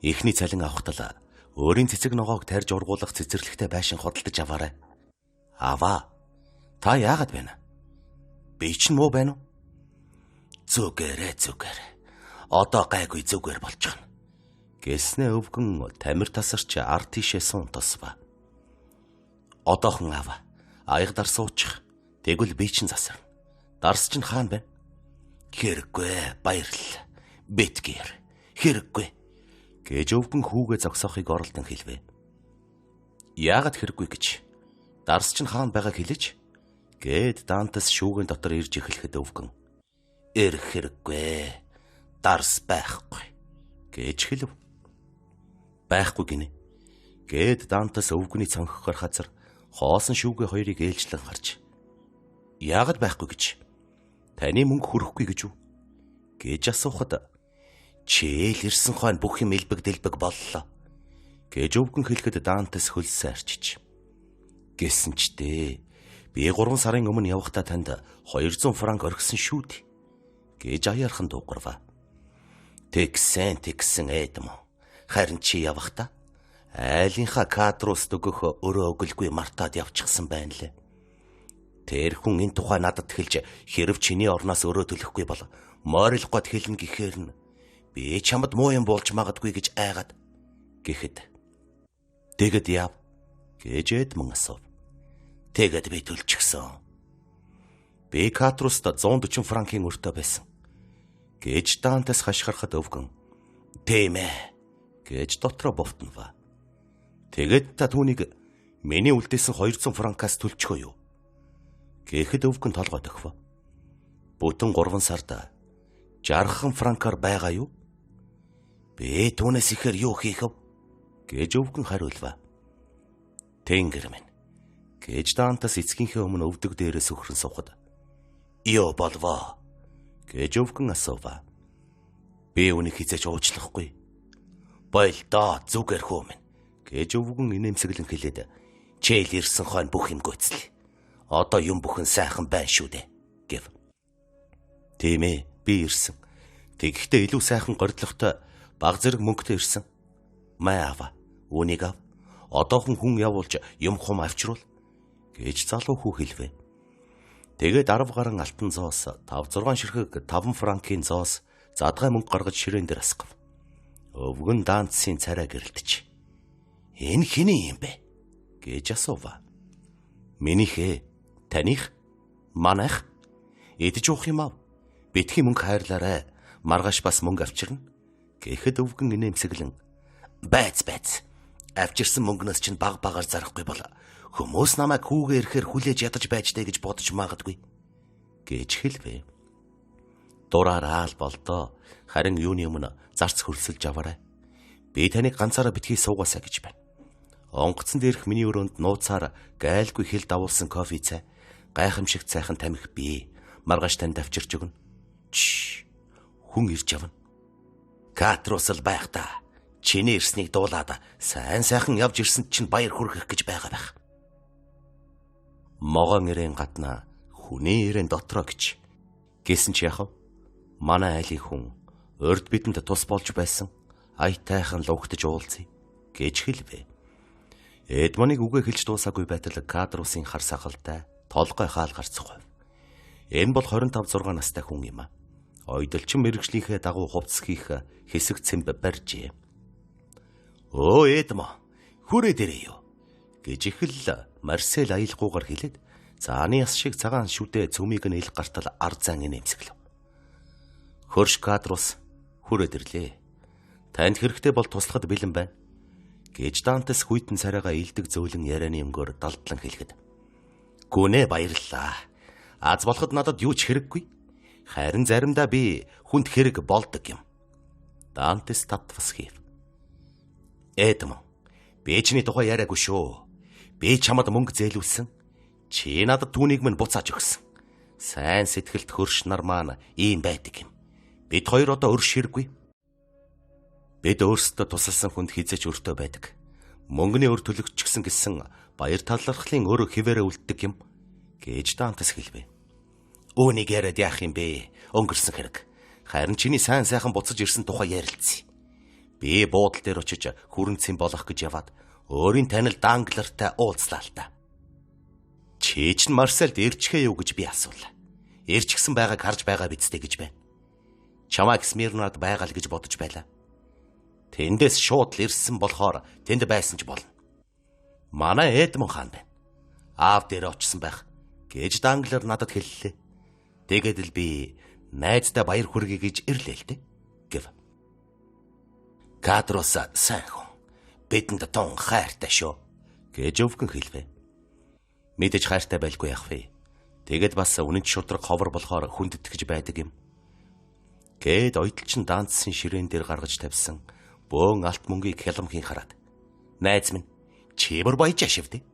Speaker 1: эхний цалин авахтал өөрийн цэцэг ногоог тарьж ургуулах цэцэрлэгтэй байшин худалдаж аваарай. Аваа. Та яагаад байна? Би ч муу байна уу? Зүгээрээ. Одоо гайгүй зүгээр болчихно. Гэснээ өвгөн тамир тасарч ард тийшээ суун тосва. Одоохон аава. Аягдар суучих. Тэгвэл би чинь засарна. Дарс чинь хаан байна. Хэрэггүй, баярлал. Битгэр. Хэрэггүй. Гэж өвгөн хүүгээ зогсоохыг оролдон хэлвэ. Яагаад хэрэггүй гэж? Дарс чинь хаан байгааг хэлэж? Гэд Дантес шүүгэн дотор ирж эхлэхэд өвгөн. Ирэх хэрэггүй. Дарс байхгүй. Гэж хэлв. Байхгүй гинэ. Гэд Дантес өвгөний цонхохоор хазар хоосон шүүгээ хоёрыг ээлжлэн харж. Яагаад байхгүй гэж? Таны мөнгө хүрэхгүй гэж үү? Гэж асуухад чийл ирсэн хойно бүх юм элбэг дэлбэг боллоо. Гэж өвгөн хэлэхэд Дантес хөлсөө арчиж. Гэсэн ч дээ. Би 3 сарын өмнө явахдаа танд 200 франк орхисон шүү дээ. Гэж аяархан дуугарва. Тэгсэн эдм. Харин чи явахдаа айлынхаа кадрус дөгөх өрөө өглгүй мартаад явчихсан байна лээ. Тэр хүн энэ тухай надад хэлж хэрв чиний орноос өрөө төлөхгүй бол морилгоо хэлнэ гэхээр нь би чамд муу юм болж магадгүй гэж айгаад гэхэд тэгэд яв гэж Эдмон асуув. Тэгэд би төлчихсөн. Би Катруст 140 франкын өртөө байсан. Гэж Дантес хашгирахад өвгөн тийм ээ гэж дотроо бовтнова. Тэгэд та түүнийг миний үлдээсэн 200 франкаас төлчихөө юу? Гэхэд өвгөн толгой тохив. Бүтэн 3 сард 60 франкаар байгаа юу? Би түүнээс ихээр юу хийх вэ? Гэж өвгөн хариулва. Тэнгэр минь. Гэж Дантес эцгийнхээ өмнө өвдөг дээрээс өхрөн суухад юу болвоо? Гэж өвгөн асуув. Би үнийг хизээж уучлахгүй. Болдоо зүгээр хөө минь. Гэж өвгөн инээмсэглэн хэлээд чээл ирсэн хойно бүх юм гүйцлээ. Одоо юм бүхэн сайхан байна шүү дээ гэв. Тийм ээ, би ирсэн. Тэгэхдээ илүү сайхан гордлоготой баг зэрэг мөнгөтэй ирсэн. Маава, үнийг ав. Одоохон хүн явуулж юм хум авчруул гэж залуу хүү хэлвэ. Тэгээд 10 гаруй алтан зоос, 5-6 ширхэг 5 франкын зоос задгай мөнгө гаргаж ширээн дээр асгав. Өвгөн Дантсын царай гэрэлтэж энэ хэний юм бэ гэж асуув. Минийхээ. Таних? Манайх? Идэж уух юм аа. Битгий мөнгө хайрлаарай. Маргааш бас мөнгө авчирна. Гэхэд өвгөн инээмсэглэн байц. Авчирсан мөнгнөөс чинь багаар зарахгүй бол хүмүүс намайг хүүгээ ирэхээр хүлээж ядаж байжтэй гэж бодож магадгүй гэж хэлвэ. Дураараа л болдоо. Харин юуны өмнө зарц хөрсөлж аваарай. Би таныг ганцаараа битгий суугаасаа гэж байна. Онгоцон дээрх миний өрөөнд нууцаар гайлгүй хэл давуулсан кофе цай, гайхамшигт сайхан тамхи бий. Маргааш танд авчирч өгнө. Хүн ирж явна. Катрус л байх та. Чиний ирснийг дуулаад сайхан явж ирсэнд чинь баяр хүргэх гэж байгаа байх. Могон ирээн гадна хүний ирээн дотроо гэж. Гэсэн чи яах вэ? Манай айлын хүн урд бидэнд тус болж байсан. Аятайхан лугтаж уулзъя гэж хэлвэ. Эдмоныг үгээ хэлж дуусаагүй байтал Кадрусын хар сахалтай толгой хаал гарцгаав. Энэ бол 25-6 настай хүн юм а. Ойдолчин мэрэгжлийнхээ дагуу хувцс хийх хэсэг цэмб барьжээ. Өө Эдмо, хүрээ дээрээ юу гэж ихэл Марсел аялгуугаар хэлээд зааны яс шиг цагаан шүдэ цөмийг нь ил гартал арзан инээмсэглэв. Хөрш Кадрус хүрээ дэрлээ. Танд хэрэгтэй бол туслахад бэлэн байна гэж Дантес хүйтэн царайгаа илдэг зөөлөн ярианы өнгөөр далдлан хэлэхэд. Гүнэ баярлалаа. Аз болоход надад юу ч хэрэггүй. Харин заримдаа би хүнд хэрэг болдог юм. Дантес татвас хийв. Эдмо, би чиний тухай яриаггүй шүү. Би чамд мөнгө зээлүүлсэн. Чи надад түүнийг минь буцааж өгсөн. Сайн сэтгэлд хөрш нар маань ийм байдаг юм. Бид хоёр одоо өрш хэрэггүй. Бид өөрсдөө тусалсан хүнд хизээч өртөө байдаг. Мөнгөний өр төлөгчгсөн гэсэн баяр талархлын өр хിവэрэ үлддэг юм гэж Дантес хэлвэ. Үүнийг яриад яах юм бэ? Өнгөрсөн хэрэг. Харин чиний сайн сайхан буцаж ирсэн тухай ярилцъя. Би буудал дээр очиж хүрэнцэн болох гэж яваад өөрийн танил Данглертай уулзлаа л та. Чи ч Марселд ирчихээ юу гэж би асуула. Ирчихсэн байгааг харж байгаа бидтэй гэж байна. Чамайг Смирнад байгаа л гэж бодож байлаа. Тэндээс шууд л ирсэн болохоор тэнд байсан ч болно. Манай Эдмон хаан байна. Аав дээр очсон байх гэж Данглер надад хэллээ. Тэгээд л би найздаа баяр хүргэе гэж ирлээ л дээ гэв. Кадрус сайн хүн. Бидэнд тун хайртай шүү гэж өвгөн хэлвэ. Мэдээж хайртай байлгүй яах вэ? Тэгэд бас үнэн шудраг ховор болохоор хүндэтгэж байдаг юм. Гэд ойдолчин Дантсын ширээн дээр гаргаж тавьсан бөөн алт мөнгийг хялмхийн хараад. Найз минь, чимэр баяж ашивдэ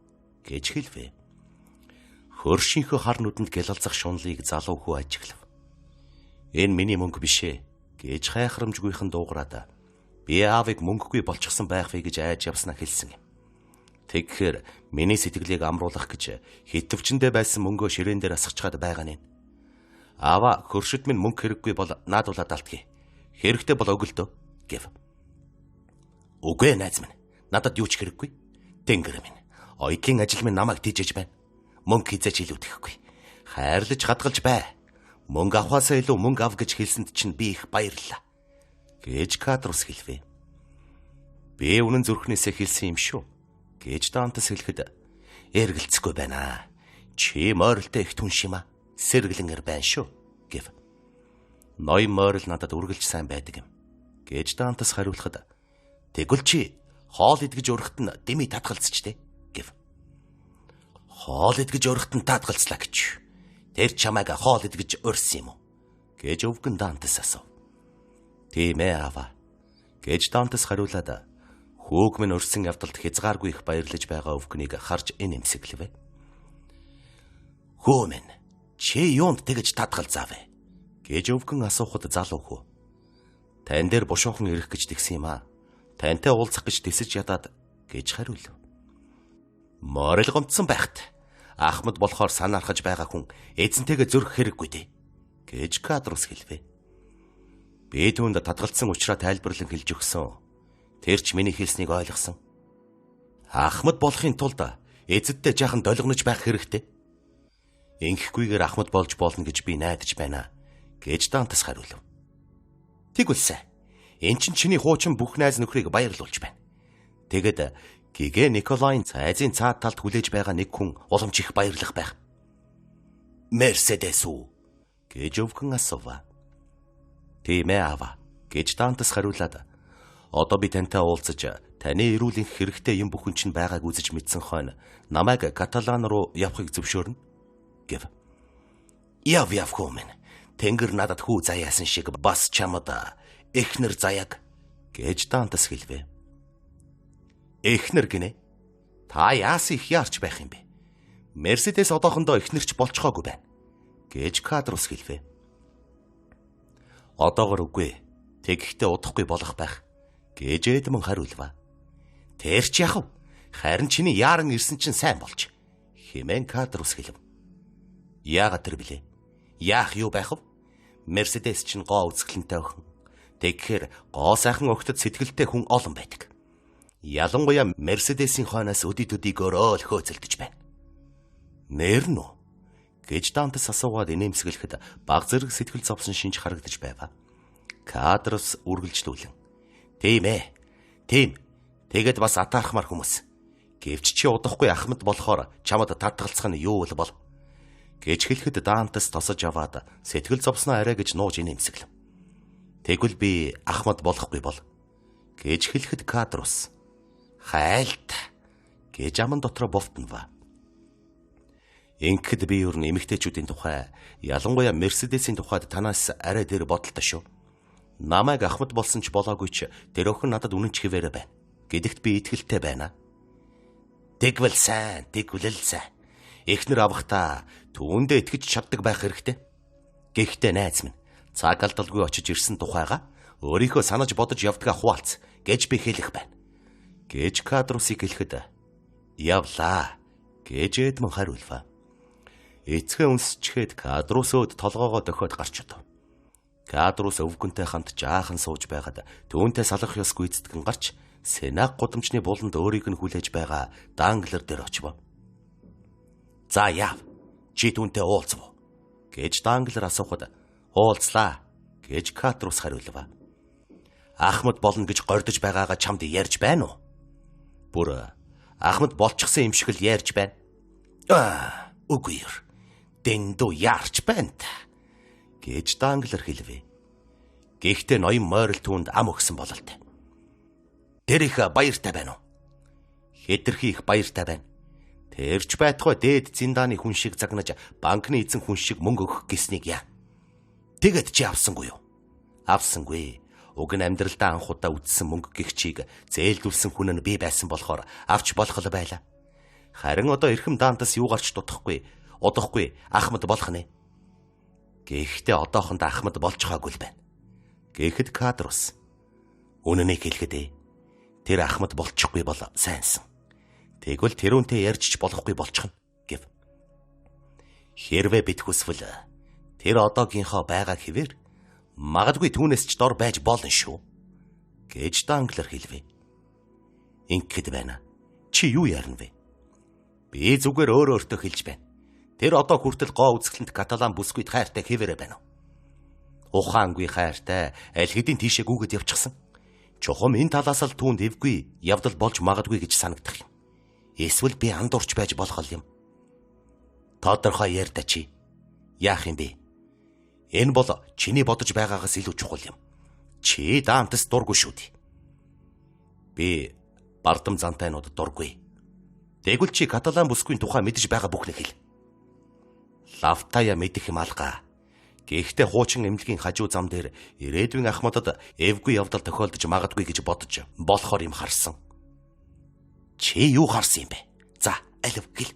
Speaker 1: гэж хэлвэ. Хөршийнхөө хар нүдэнд гялалзах шунлыг залуу хүү ажиглав. Энэ миний мөнгө бишээ гэж хайхрамжгүйхэн дуугараад би аавыг мөнгөгүй болчихсон байх вэ гэж айж явснаа хэлсэн юм. Тэгэхээр миний сэтгэлийг амруулах гэж хитвчэндээ байсан мөнгөө ширээн дээр асгачгаад байгаа нь. Аава хөршид минь мөнгө хэрэггүй бол наадуулаад алтгий. Хэрэгтэй бол өгөлдөө гэв. Үгүй найз минь. Надад юу ч хэрэггүй. Тэнгэр минь. Ойкийн ажил минь намайг тийжэж байна. Мөнгө хизээч илүүдэхгүй. Хайрлаж хадгалж бай. Мөнгө авахаасаа илүү мөнгө ав гэж хэлсэнд чинь би их баярлалаа. Гэж Кадрус хэлвэ. Би үнэн зүрхнээсээ хэлсэн юм шүү. Гэж Дантес хэлэхэд эргэлцэхгүй байна. Чи морилтой их түн шимаа. Сэргэлэнэр байна шүү. Гэв. Ноён морил надад үргэлж сайн байдаг юм. Гэж Дантес хариулахад тэгвэл чи хоол идгэж урахт нь дими татгалцчтэй. Гэв. Хоол идгэж урахт нь татгалцлаа гэж. Тэр чамайг хоол идгэж урьсан юм уу? Гэж өвгөн Дантес асуув. Тийм ээ аваа. Гэж Дантес хариулаад хүүг минь урьсан явдалд хязгааргүй их баярлаж байгаа өвгнийг харж инэмсэглэв. Хөө минь чи юунд тэгж татгалзаав вэ? Гэж өвгөн асуухад залуу хөө. Тань дээр бушуухан ирэх гэж тэгсэн юм аа. Тантай уулзах гэж тэсэж ядаад гэж хариулв. Морил гомдсон байхад Ахмад болохоор санаархаж байгаа хүн эзэнтэйгээ зөрөх хэрэггүй дээ. Гэж Кадрус хэлвэ. Би түүнд татгалцсан учраас тайлбарлан хэлж өгсөн. Тэр ч миний хэлснийг ойлгосон. Ахмад болохын тулд эзэдтэй жаахан долгонож байх хэрэгтэй. Ингэхгүйгээр Ахмад болж болно гэж би найдаж байна. Гэж Дантес хариулв. Тэгвэл эн чинь чиний хуучин бүх найз нөхрийг баярлуулж байна. Тэгэд Гигэ Николайн цайзын цаад талд хүлээж байгаа нэг хүн уламж их баярлах байх. Мерседес үү? Гэж өвгөн асуув. Тийм ээ аваа. Гэж Дантес хариулаад одоо би тантай уулзаж таны эрүүлэх хэрэгтэй юм бүхэн чинь байгааг үзэж мэдсэн хойно намайг Каталан руу явахыг зөвшөөрнө. Гэв. Яв хөөмэн. Тэнгэр надад хүү заяасан шиг бас чамд эхнэр заяаг. Гэж Дантес хэлвэ. Эхнэр гинэ. Та яас их яарч байх юм бэ? Мерседес одоохондоо эхнэрч болцохоогүй байна. Гэж Кадрус хэлвэ. Одоогор үгүй. Тэгэхдээ удахгүй болох байх. Гэж Эдмон хариулва. Тэр ч яхав. Харин чиний яаран ирсэн чинь сайн болж. Хэмээн Кадрус хэлв. Яагаад тэр блэ? Яах юу байх вэ? Мерседес чинь гоо үзэсгэлэнтэй охин. Тэгэхээр гоо сайхан охидод сэтгэлтэй хүн олон байдаг. Ялангуяа Мерседесийн хойноос өдий төдийгөөрөө л хөөцөлдөж байна. Нэр нь үү? Гэж Дантес асуугаад инээмсэглэхэд баг зэрэг сэтгэл зовсон шинж харагдаж байва. Кадрус үргэлжлүүлэн. Тийм ээ. Тийм. Тэгэд бас атаархмаар хүмүүс. Гэвч чи удахгүй Ахмад болохоор чамд татгалцах нь юу вэ бол? Гэж хэлэхэд Дантес тосож аваад сэтгэл зовсноо арай гэж нууж инээмсэглэв. Тэгвэл би Ахмад болохгүй бол. Гэж хэлэхэд Кадрус хайлт гэж аман дотроо бовтнова. Ингээд би юу н эмэгтэйчүүдийн тухай, ялангуяа Мерседесийн тухайд танаас арай дээр бодолтой шүү. Намайг Ахмад болсон ч болоогүй ч тэр охин надад үнэн ч хэвээрээ байна. Гэдэгт би итгэлтэй байна. Тэгвэл сайн, тэгвэл сайн. Эхнэр авахта түүндээ итгэж чаддаг байх хэрэгтэй. Гэхдээ найз минь, цаг алдалгүй очиж ирсэн тухайга өөрийнхөө санаж бодож явдгаа хуваалц гэж би хэлэх байна. Гэж Кадрусыг хэлэхэд явлаа гэж Эдмон хариулва. Эцгээ үнсчихэд Кадрус өөд толгоогоо дохиод гарч одов. Кадрус өвгөнтэй хамт жаахан сууж байгаад түүнтэй салах ёс гүйцэтгэн гарч Сенак гудамжны буланд өөрийг нь хүлээж байгаа Данглер дээр очив. За яав. Чи түүнтэй уулзв. Гэж Данглер асуухад уулзлаа гэж Кадрус хариулва. Ахмад болно гэж гордож байгаагаа чамд ярьж байна уу? Бүр Ахмад болчихсон юм шиг л ярьж байна. Үгүй юу. Дэндүү яарч байна та. Гэж Данглер хэлвэ. Гэхдээ ноён морил түүнд ам өгсөн бололтой. Тэр их баяртай байна уу? Хэтэрхий их баяртай байна. Тэрч байтугай дээд зиндааны хүн шиг загнаж банкны эзэн хүн шиг мөнгө өгөх гэснийг яа. Тэгэд чи авсангүй юу? Авсангүй. Уг нь амьдралдаа анх удаа үдсэн мөнгө гих чиг зээлдүүлсэн хүн нь би байсан болохоор авч болох л байла. Харин одоо эрхэм Дантес юу гарч дутахгүй, удахгүй Ахмад болох нэ. Гэхдээ одоохонд Ахмад болчихоогүй л байна. Гэхэд Кадрус үнэнийг хэлэхэд тэр Ахмад болчихгүй бол сайнсан. Тэгвэл тэрүүнтэй ярьж болохгүй болчихно гэв. Хэрвээ бид хүсвэл тэр одоогийнхоо байгаа хэвээр магадгүй түүнээс ч дор байж болно шүү. Гэж Данглер хэлвэ. Ингээд байна. Чи юу ярина вэ? Би зүгээр өөртөө хэлж байна. Тэр одоо хүртэл гоо үзэсгэлэнт Каталан бүсгүйд хайртай хэвээрээ байна уу? Ухаангүй хайртай аль хэдийн тийшээ гүгэд явчихсан. Чухам энэ талаас л түүнд эвгүй явдал болж магадгүй гэж санагдах юм. Эсвэл би андуурч байж болох юм. Тодорхой ярьда чи. Яах юм бэ? Энэ бол чиний бодож байгаагаас илүү чухал юм. Чи даамтас дургүй шүү дээ. Би бардам зантайнууд дургүй. Тэгвэл чи Каталан бүсгүйн тухай мэдэж байгаа бүхнийг хэл. Лавтая мэдэх юм алгаа. Гэхдээ хуучин эмнэлгийн хажуу зам дээр ирээдүйн ахмадад эвгүй явдал тохиолдож магадгүй гэж бодож болохоор юм харсан. Чи юу харсан юм бэ? За, алив гэл.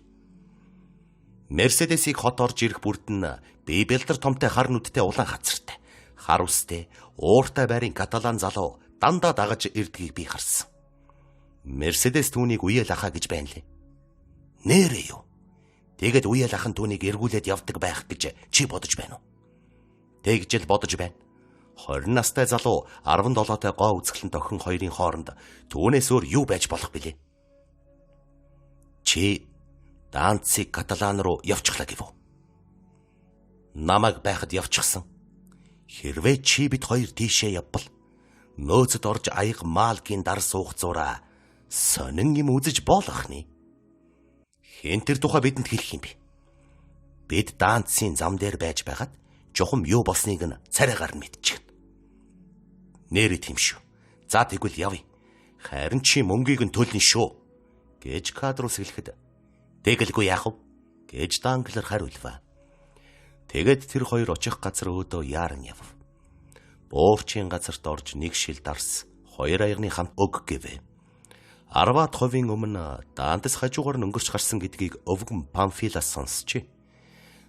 Speaker 1: Мерседесийг хот орж ирэх бүрд нь бибелдэр томтой хар нүдтэй улаан хацартай, хар үстэй, ууртай байрын Каталан залуу дандаа дагаж ирдгийг би харсан. Мерседес түүнийг үеэл ахаа гэж байна лээ. Нэрээ юу? Тэгэд үеэл ахан түүнийг эргүүлээд явдаг байх гэж чи бодож байна уу? Тэгж л бодож байна. 20 настай залуу 17-тай гоо үзэсгэлэнт охин хоёрын хооронд түүнээс өөр юу байж болох билээ? Чи Данциг Каталан руу явчихлаа гэв үү? Намайг байхад явчихсан. Хэрвээ чи бид хоёр тийшээ явбал нөөцөд орж аяг маалгийн дар суух зураа сонин юм үзэж болох нь. Хэн тэр тухай бидэнд хэлэх юм бэ? Бид Данцгийн зам дээр байж байгаад жухам юу болсныг нь царайгаар нь мэдчихнэ. Нэрээ тийм шүү. За тэгвэл явъя. Харин чи мөнгийг нь төлнө шүү гэж кадрус хэлэхэд тэгэлгүй яах вэ гэж Данклер хариулва. Тэгэд тэр хоёр очих газар өөдөө яаран яв. Буурчин газарт орж нэг шил дарс хоёр аягны хамт өг гэвэ. 10% өмнө Дантес хажуугаар нь өнгөрч гарсан гэдгийг өвгөн Памфилаас сонсчээ.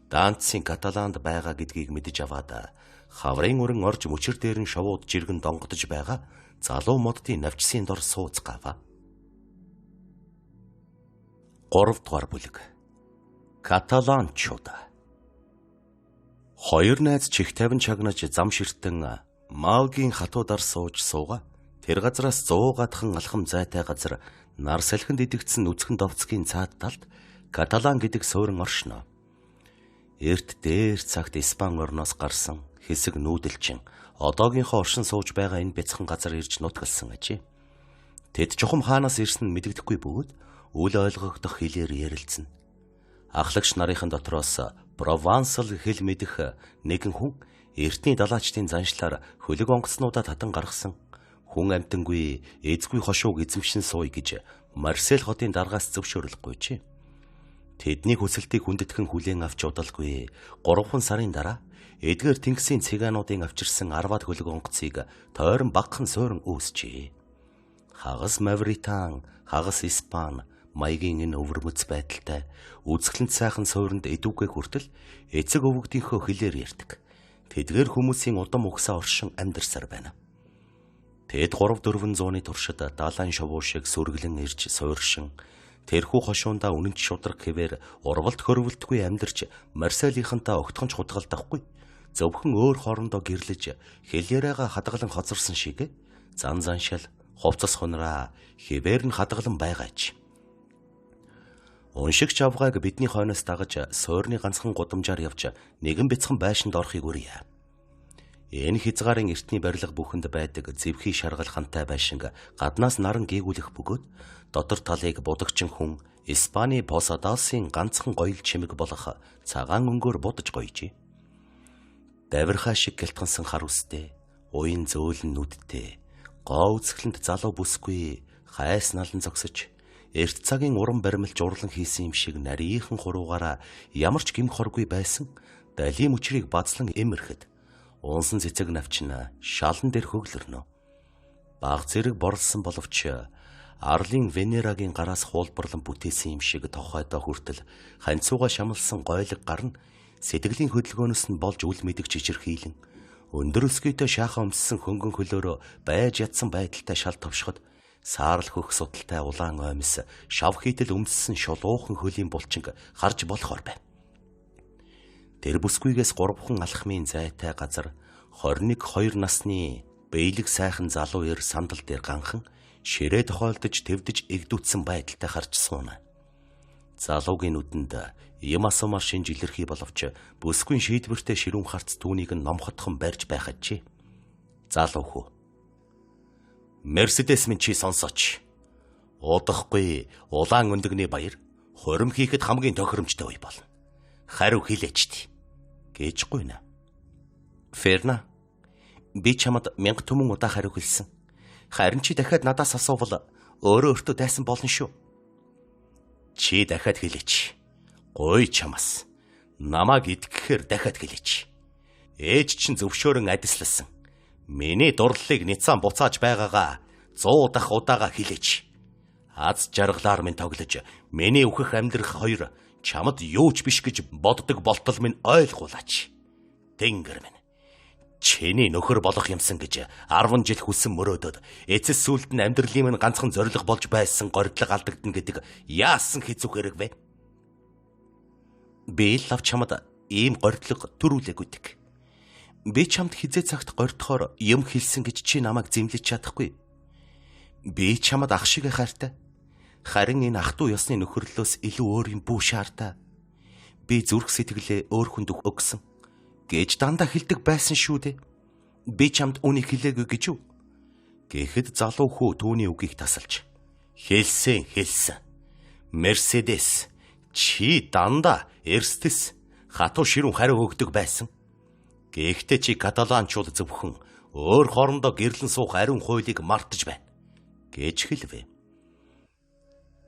Speaker 1: Дантесийн Каталанд байгаа гэдгийг мэдэж аваад хаврын өрн орж мөчөр дээр нь шовууд жиргэн донгодож байгаа залуу моддын навчсын дор сууцгаава. 3 дугаар бүлэг. Каталанчууд. Хоёр найз чих тавин чагнаж зам ширтэн Маугийн хатуудаар сууж сууга. Тэр газраас 100 гадхан алхам зайтай газар нар салхинд идэгдсэн үцгэн довцгийн цаад талд Каталан гэдэг суурин оршино. Эрт дээр цагт Испани орноос гарсан хэсэг нүүдэлчин одоогийнхоо оршин сууж байгаа энэ бяцхан газар ирж нутгалсан ажээ. Тэд чухам хаанаас ирсэн нь мэдэгдэхгүй бөгөөд үл ойлгогдох хэлээр ярилцсан. Ахлагч нарын дотроос Провансал хэл мэдэх нэгэн хүн эртний далаачдын заншлаар хөлөг онгоцнуудаа татан гаргасан хүн амтангүй эзгүй хошууг эзэмшин сууй гэж Марсель хотын даргаас зөвшөөрлөггүйч. Тэдний хүсэлтийг хүндэтгэн хүлээн авч удалгүй 3 сарын дараа эдгээр тэнгисийн цыгаануудын авчирсан 10-аад хөлөг онгоцыг тойрон багхан суурин үүсчээ. Хагас Мавритан, хагас Испани, маягийн энэ өвөрмөц байдалтай үзэсгэлэнт сайхан суурьнд эдүгээ хүртэл эцэг өвгдийнхөө хэлээр ярьдаг. Тэдгээр хүмүүсийн удам угсаа оршин амьдарсаар байна. Тэд 3-400-ны туршид далайн шовуу шиг сүргэлэн ирж суурьшин тэрхүү хошуундаа үнэнч шудраг хэвээр урвалт хөрвөлтгүй амьдарч Марселийнхантаа огтхонч хутгалдахгүй зөвхөн өөр хоорондоо гэрлэж хэлээрээга хадгалан хоцорсон шиг зан заншил хувцас хунраа хэвээр нь хадгалан байгаач. Уншигч авгааг бидний хойноос дагаж суурны ганцхан гудамжаар явж нэгэн бяцхан байшинд орохыг үрье. Энэ хязгаарын эртний барилга бүхэнд байдаг зэвхий шаргал хантай байшинг гаднаас наран гээгүүлэх бөгөөд дотор талыг будагчин хүн Испани Посадасын ганцхан гоёл чимэг болох цагаан өнгөөр будаж гоёжээ. Давирхаа шиг гэлтгансан хар үстэй, уян зөөлөн нүдтэй, гоо үзэсгэлэнт залуу бүсгүй хайс налан зогсож эрт цагийн уран баримлж урлан хийсэн юм шиг нарийнхан хуруугаараа ямар ч гим хоргүй байсан далийн мөчрийг бацлан эмэрхэд унсан цэцэг навчна шалан дээр хөглөрнө. Баг зэрэг борлсон боловч Арлын Венерагийн гараас хуулбарлан бүтээсэн юм шиг тохойдоо хүртэл ханцууга шамлсан гойлог гар нь сэтгэлийн хөдөлгөөнөөс нь болж үл мэдэх чичирхийлэн өндөр өсгийтэй шаахан өмссөн хөнгөн хөлөөрөө байж ядсан байдалтай шал товшход саарл хөх судалтай улаан оймс шав хийтэл өмссөн шулуухан хөлийн булчинг харж болохоор байна. Тэр бүсгүйгээс 3 алхмын зайтай газар 21-2 насны бэйлэг сайхан залуу эр сандал дээр ганхан ширээ тохиолдож твдэж эгдүүцсэн байдалтай харж сууна. Залуугийн нүдэнд юм асуумаар шинж илэрхий боловч бүсгүй шийдвэртэй ширүүн харц түүнийг номхотхон барьж байхад чи. Залуу хүү. Мерседес минь чи сонсооч. Удахгүй улаан өндөгний баяр хурим хийхэд хамгийн тохиромжтой үе болно. Хариу хэлээч тий. Гэж гуйна. Ферна. Би чамд 1000 түмэн удаа хариу хэлсэн. Харин чи дахиад надаас асуувал өөрөө өөртөө дайсан болно шүү. Чи дахиад хэлээч. Гуй чамаас. Намайг идэхээр дахиад хэлээч. Ээж чинь зөвшөөрөн адисласан. Миний дурлалыг ницаан буцааж байгаагаа 100 дахь удаага хэлээч. Аз жаргалаар минь тоглож миний үхэх амьдрах хоёр чамд юу ч биш гэж боддог болтол минь ойлгуулаач. Тэнгэр минь. Чиний нөхөр болох юмсан гэж 10 жил хүссэн мөрөөдөд эцэс сүлд нь амьдралын минь ганцхан зориг болж байсан гордлог алдагдана гэдэг яасан хэцүү хэрэг вэ? Би л лав чамд ийм гордлог төрүүлээгүйдэг. Би чамд хизээ цагт гордохоор юм хэлсэн гэж чи намайг зэмлэж чадахгүй. Би чамд ах шиг хайртай. Харин энэ ах トゥ ёсны нөхөрлөөс илүү өөр юм бүү шаартай. Би зүрх сэтгэлээ өөр хүнд өгсөн гэж дандаа хэлдэг байсан шүү дээ. Би чамд үнийг хэлээгүй гэж юу? Гэхэд залуу хүү түүний үгийг тасалж хэлсэн. Мерседес чи дандаа эрсдэс хатуу ширүүн хариу өгдөг байсан. Гэхдээ чи каталанчууд зөвхөн өөр хоорондоо гэрлэн суух ариун хуулийг мартаж байна гэж хэлвэ.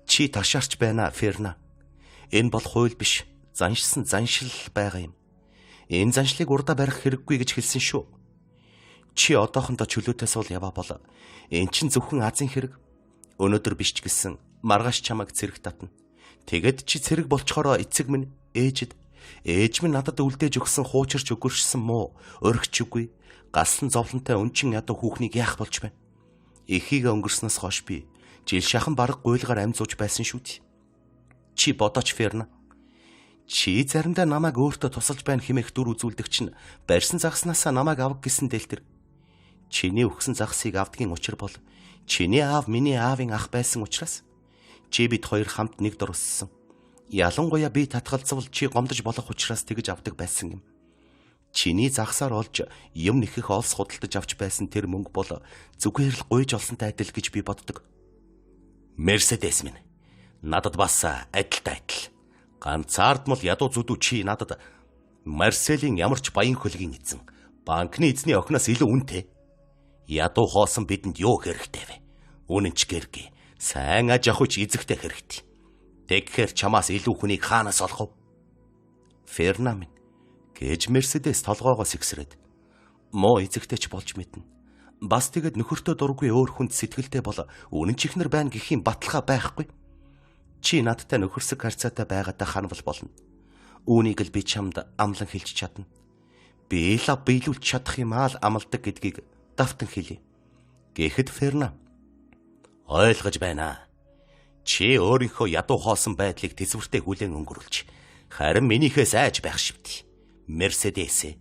Speaker 1: Чи ташаарч байна, Ферна. Энэ бол хууль биш, заншсан заншил байгаа юм. Энэ заншлыг урдаа барих хэрэггүй гэж хэлсэн шүү. Чи одоохондоо чөлөөтэй суул яваа бол эн чин зөвхөн азийн хэрэг. Өнөөдөр биш ч гэсэн маргааш чамайг цэрэг татна. Тэгэд чи цэрэг болчхороо эцэг минь ээж минь надад үлдээж өгсөн хуучирч өгөршсөн муу өргөч үгүй галсан зовлонтой өнчин ядуу хүүхнийг яах болж байна. Эхийгээ өнгөрснөөс хойш би жил шахан бараг гуйлгаар амьд зууж байсан шүү дээ. Чи бодооч Ферна. Чи заримдаа намайг өөртөө тусалж байна хэмээх дүр үзүүлдэг чинь барьсан загснасаа намайг авах гэсэн дэлтэр. Чиний өгсөн загсыг авдгийн учир бол чиний аав миний аавын ах байсан учраас чи бид хоёр хамт нэг дор өссөн. Ялангуяа би татгалзвал чи гомдож болох учраас тэгж авдаг байсан юм. Чиний загсаар олж юм нэхэх олс худалдаж авч байсан тэр мөнгө бол зүгээр л гуйж олсонтой адил гэж би боддог. Мерседес минь надад бас адилтай адил. Ганцаардмал ядуу зүдүү чи надад Марселийн ямар ч баян хөлгийн эзэн банкны эзний охиноос илүү үнэтэй. Ядуу хоосон бидэнд юу хэрэгтэй вэ? Үнэн ч гэргий. Сайн аж ахуйч эзэгтэй хэрэгтэй. Тэгэхээр чамаас илүү хүнийг хаанаас олох вэ? Ферна минь гэж Мерседес толгоогоо сэгсрээд муу эзэгтэй ч болж мэднэ. Бас тэгэд нөхөртөө дургүй өөр хүнд сэтгэлтэй бол үнэн чихнэр байна гэхийн баталгаа байхгүй. Чи надтай нөхөрсөг харьцаатай байгаадаа ханвал болно. Үүнийг л би чамд амлан хэлж чадна. Би л биелүүлж чадах юм аа л амладаг гэдгийг давтан хэлье. Гэхэд Ферна ойлгож байна. Чи өөрийнхөө ядуу хоосон байдлыг тэсвэртэй хүлээн өнгөрүүлж харин минийхээс айж байх шивт. Мерседес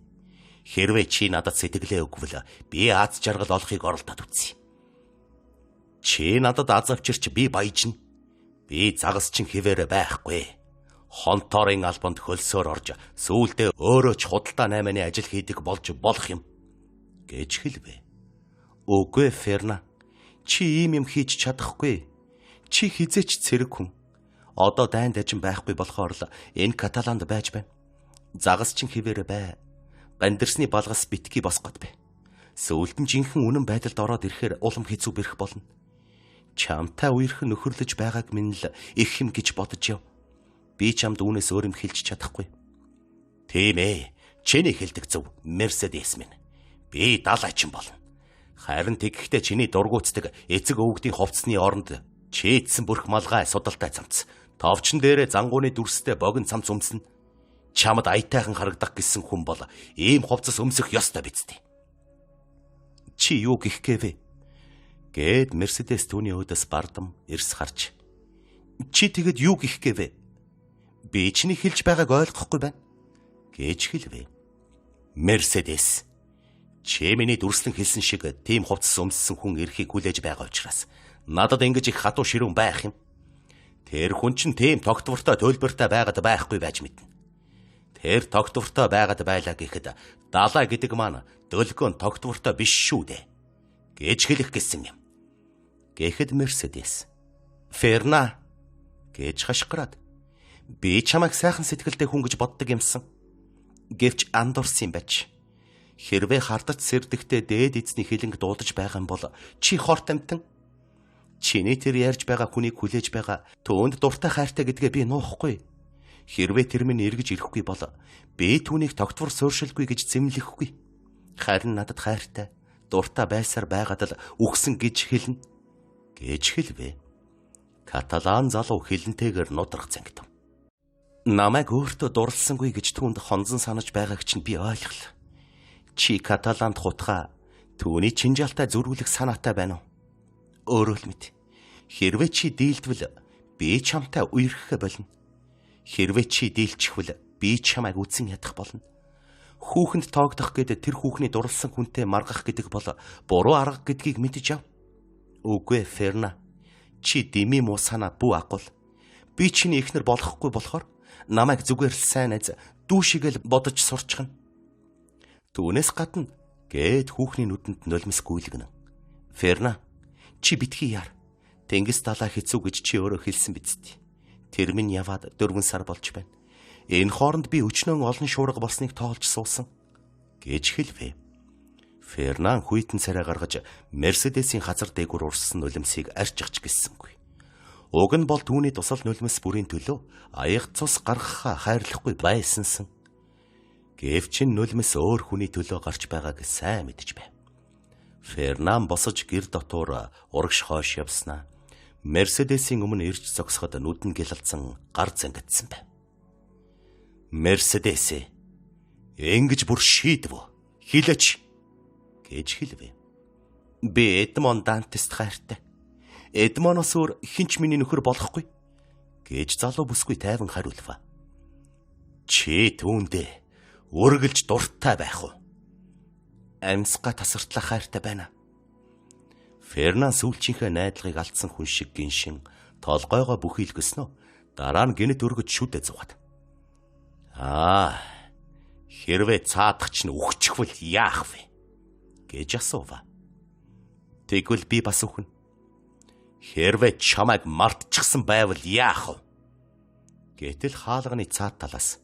Speaker 1: хэрвээ чи надад сэтгэлээ өгвөл би аз жаргал олохыг оролдоод үзье. Чи надад аз авчирч би баяжна. Би загас чин хിവэрэ байхгүй. Хонторын албанд хөлсөөр орж сүүлдээ өөрөө ч худалдаа 8-ны ажил хийдэг болж болох юм гэж хэлвэ. Үгүй Ферна. Чи ийм юм хийж чадахгүй. Чи хизээч цэрэг хүн. Одоо дайн дажин байхгүй болохоор л энэ Каталанд байж байна. Загас чин хിവэрэ бай. Гандирсны балгас битгий босгоод бай. Сүүлд нь жинхэнэ үнэн байдалд ороод ирэхээр улам хэцүү бэрх болно. Чамтай үерхэн нөхөрлөж байгааг минь л их юм гэж бодож яв. Би чамд үүнээс өөр юм хэлж чадахгүй. Тийм ээ. Чиний хэлдэг зөв, Мерседес минь. Би далайчин болно. Харин тэгэхдээ чиний дургуутдаг эцэг өвгдийн хувцсны оронд чи идсэн бүрх малгай судалтай цамц, товчон дээрээ зангууны дүрстэй богино цамц өмснө. Чамд аятайхан харагдах гэсэн хүн бол ийм хувцас өмсөх ёстой биз дээ. Чи юу гэх гээвэ? Гэд Мерседес түүний өөдөөс бардам эрс харж. Чи тэгэд юу гэх гээвэ? Би чиний хэлж байгааг ойлгохгүй байна гэж хэлвэ. Мерседес. Чи миний дүрслэн хэлсэн шиг тийм хувцас өмссөн хүн эрхийг хүлээж байгаа учраас надад ингэж их хатуу ширүүн байх юм. Тэр хүн чинь тийм тогтвортой төлбөртэй байгаад байхгүй байж мэднэ. Тэр тогтвортой байгаад байлаа гэхэд далай гэдэг маань дөлгөөн тогтвортой биш шүү дээ гэж хэлэх гэсэн юм. Гэхэд Мерседес Ферна гэж хашгираад би чамайг сайхан сэтгэлтэй хүн гэж боддог юмсан. Гэвч андуурсан юм байж. Хэрвээ хардаж сэрдэхдээ дээд эзний хилэнг дуудаж байгаа юм бол чи хорт амтан. Чиний тэр ярьж байгаа хүнийг хүлээж байгаа түүнд дуртай хайртай гэдгээ би нуухгүй. Хэрвээ тэр минь эргэж ирэхгүй бол би түүнийг тогтвор сууршилгүй гэж зэмлэхгүй. Харин надад хайртай, дуртай байсаар байгаад л үхсэн гэж хэлнэ. Гэж хэлвэ. Каталан залуу хилэнтэйгээр нудрах зангидав. Намайг өөртөө дурлсангүй гэж түүнд хонзон санаж байгааг чинь би ойлголоо. Чи Каталанд хутгаа түүний чинжаалтай зөрүүлэх санаатай байна уу? Өөрөө л мэд. Хэрвээ чи дийлдвэл би чамтай үерхэх болно. Хэрвээ чи дийлчихвэл би чамайг үдсэн ядах болно. Хүүхэнд тоогдох гэдэг тэр хүүхний дурлсан хүнтэй маргах гэдэг бол буруу арга гэдгийг мэдэж ав. Үгүй Ферна. Чи дими муу санаа бүү агуул. Би чиний эхнэр болохгүй болохоор намайг зүгээр л сайн айз дүүшигэл бодож сурчхна. Түүнээс гадна гээд хүүхний нүдэнд нулимс гүйлгэнэ. Ферна, чи битгий яар. Тэнгис далаа хэцүү гэж чи өөрөө хэлсэн биз дээ. Тэр минь яваад 4 сар болж байна. Энэ хооронд би өчнөн олон шуурга болсныг тоолж суусан. Гэж хэлвэ. Фернан хүйтэн царай гаргаж Мерседесийн хазар дээгүүр урссан нулимсыг арчигч гисэнгүй. Уг нь бол түүний тусал нулимс бүрийн төлөө аяг цус гаргахаа хайрлахгүй байсансан. Гэвч нулимс өөр хүний төлөө гарч байгааг сайн мэдэж байв. Фернан босож гэр дотор урагш хойш явснаа Мерседесийн өмнө ирж зогсоход нүдэн гялалцсан гар зангидсан байв. Мерседес ингэж бүр шийдв хэлээч гэж хэлвэ. Би Эдмон Дантест хайртай. Эдмоноос өөр хинч миний нөхөр болохгүй гэж залуу бүсгүй тайван хариулва. Чи түүндээ үргэлж дуртай байх уу? Амьсгаа тасартлах хайртай байна. Фернан сүүлчийнхээ найдлагыг алдсан хүн шиг гиншин толгойгоо бүхийлгэснөө дараа нь гинэт өргөж шүдэ зугаад. Хэрвээ цаадах чинь үхчихвэл яах вэ? Гэж асуув. Тэгвэл би бас үхэн. Хэрвээ чамайг мартчихсан байвал яах вэ? Гэтэл хаалганы цаад талаас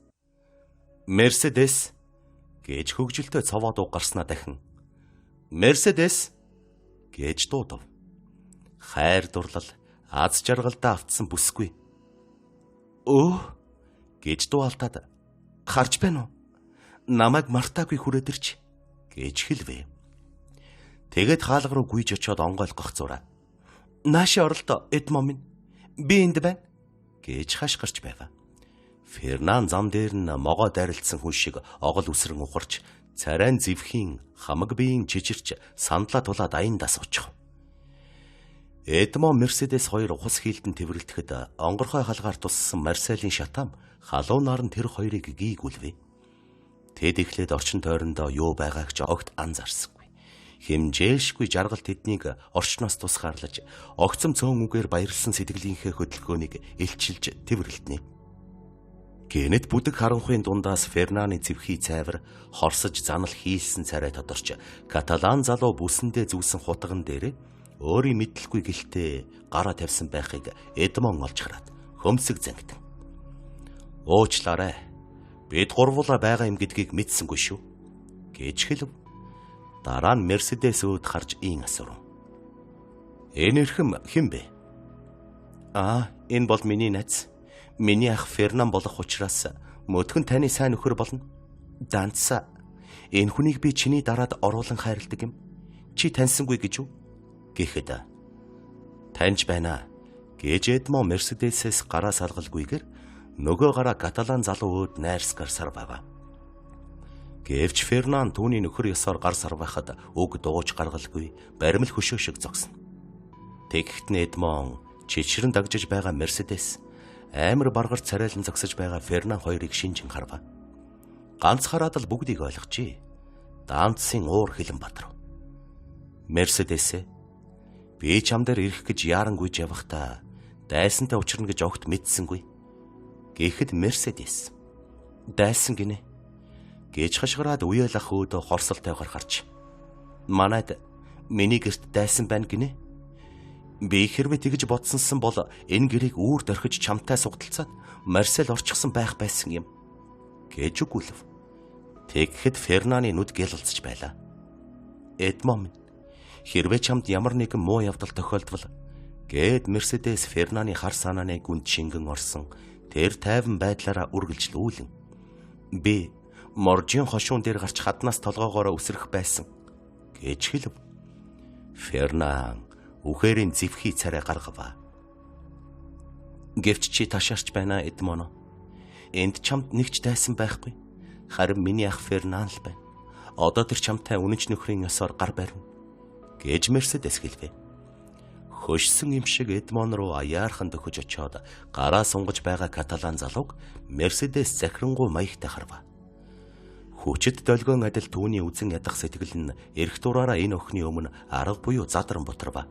Speaker 1: Мерседес гэж хөгжилтэй цовоо дуу гарснаа дахин Мерседес гэж дуудав. Хайр дурлал аз жаргалдаа автсан бүсгүй. Гэж дуалтаад харж байна уу? Намайг мартаагүй хүрээдэрч гэж хэлвэ. Тэгэд хаалга руу гүйж очиод онгойлгох зураа. Нааши оролдоо Эдмон минь. Би энд байна гэж хашгирч байв. Фернан зам дээр нь могоо дайралтсан хүн шиг огол үсрэн ухарч царайн зэвхийн хамаг биеийн чичирч сандлаа тулаад аяндаа суучих. Эдмон Мерседес хоёр ухас хийлдэн тэврэлтэхэд онгорхой халгаар туссан Марселийн шатам халуунаар нь тэр хоёрыг гийгүүлвэ. Тэд эхлээд орчин тойрондоо юу байгааг ч огт анзаарсангүй. Хэмжээлшгүй жаргал тэднийг орчноос тусгаарлаж огцом цөөн үгээр баярлсан сэтгэлийнхээ хөдөлгөөнийг илчилж тэврэлтнэ. Гэнэт бүдэг харанхуйн дундаас Фернаны зэвхий цайвар хорсож занал хийлсэн царай тодорч Каталан залуу бүсэндээ зүүсэн хутган дээр өөрийн мэдлгүй гэлтэй гараа тавьсан байхыг Эдмон олж хараад хөмсөг зангидан. Уучлаарай. Бид гурвуулаа байгаа юм гэдгийг мэдсэнгүй шүү гэж хэлв. Дараа нь Мерседес өөд харж ийн асуув. Энэ эрхэм хэн бэ? Энэ бол миний найз. Миний ах Фернан болох учраас мөдгөн таны сайн нөхөр болно. Данца. Энэ хүнийг би чиний дараад оруулан хайрладаг юм. Чи таньсангүй гэж үү? Гэхэд таньж байна гэж Эдмон Мерседесээс гараа салгалгүйгээр нөгөө гараа Каталан залуу өөд найрс гарсаар байв. Гэвч Фернан түүний нөхөр ёсоор гар сарвахад үг дууж гаргалгүй баримл хөшөө шиг зогсно. Тэгэхэд Эдмон чичрэн дагжиж байгаа Мерседес амар баргарт царайлан зогсож байгаа Фернан хоёрыг шинжин харв. Ганц хараад л бүгдийг ойлгожээ. Данцын уур хилэн бадрав. Мерседес би чам дээр ирэх гэж яарангүйж явахдаа дайсантай учрна гэж огт мэдсэнгүй. Гэхэд Мерседес дайсан гинэ гэж хашгираад уяалах өөдөө хорсолтойгоор харж, манайд миний гэрт дайсан байна гинэ. Би хэрвээ тэгж бодсонсон бол энэ гэрийг үүр дөрхиж чамтай сугталцаад Марсел орчихсон байх байсан юм гэж өгүүлв. Тэгэхэд Фернаны нүд гялалзаж байлаа. Эдмон, хэрвээ чамд ямар нэгэн муу явдал тохиолдвол гэд Мерседес Фернаны хар санааны гүнд шингэн орсон тэр тайван байдлаараа үргэлжлүүлэн, би моржийн хошуун дээр гарч хаднаас толгоогоороо үсрэх байсан гэж хэлв. Фернан үхэрийн зэвхий царай гаргаваа. Гэвч чи ташаарч байна, Эдмоно. Энд чамд нэгч дайсан байхгүй. Харин миний ах Фернан л байна. Одоо тэр чамтай үнэнч нөхрийн ёсоор гар барина гэж Мерседес хэлвэ. Хөшсөн юм шиг Эдмон руу аяархан дөхөж очоод гараа сунгаж байгаа каталан залууг Мерседес захирангуй маягтай харва. Хүчит долгион адил түүний үзен ядах сэтгэл нь эрх дураараа энэ охины өмнө арга буюу задран бутарва.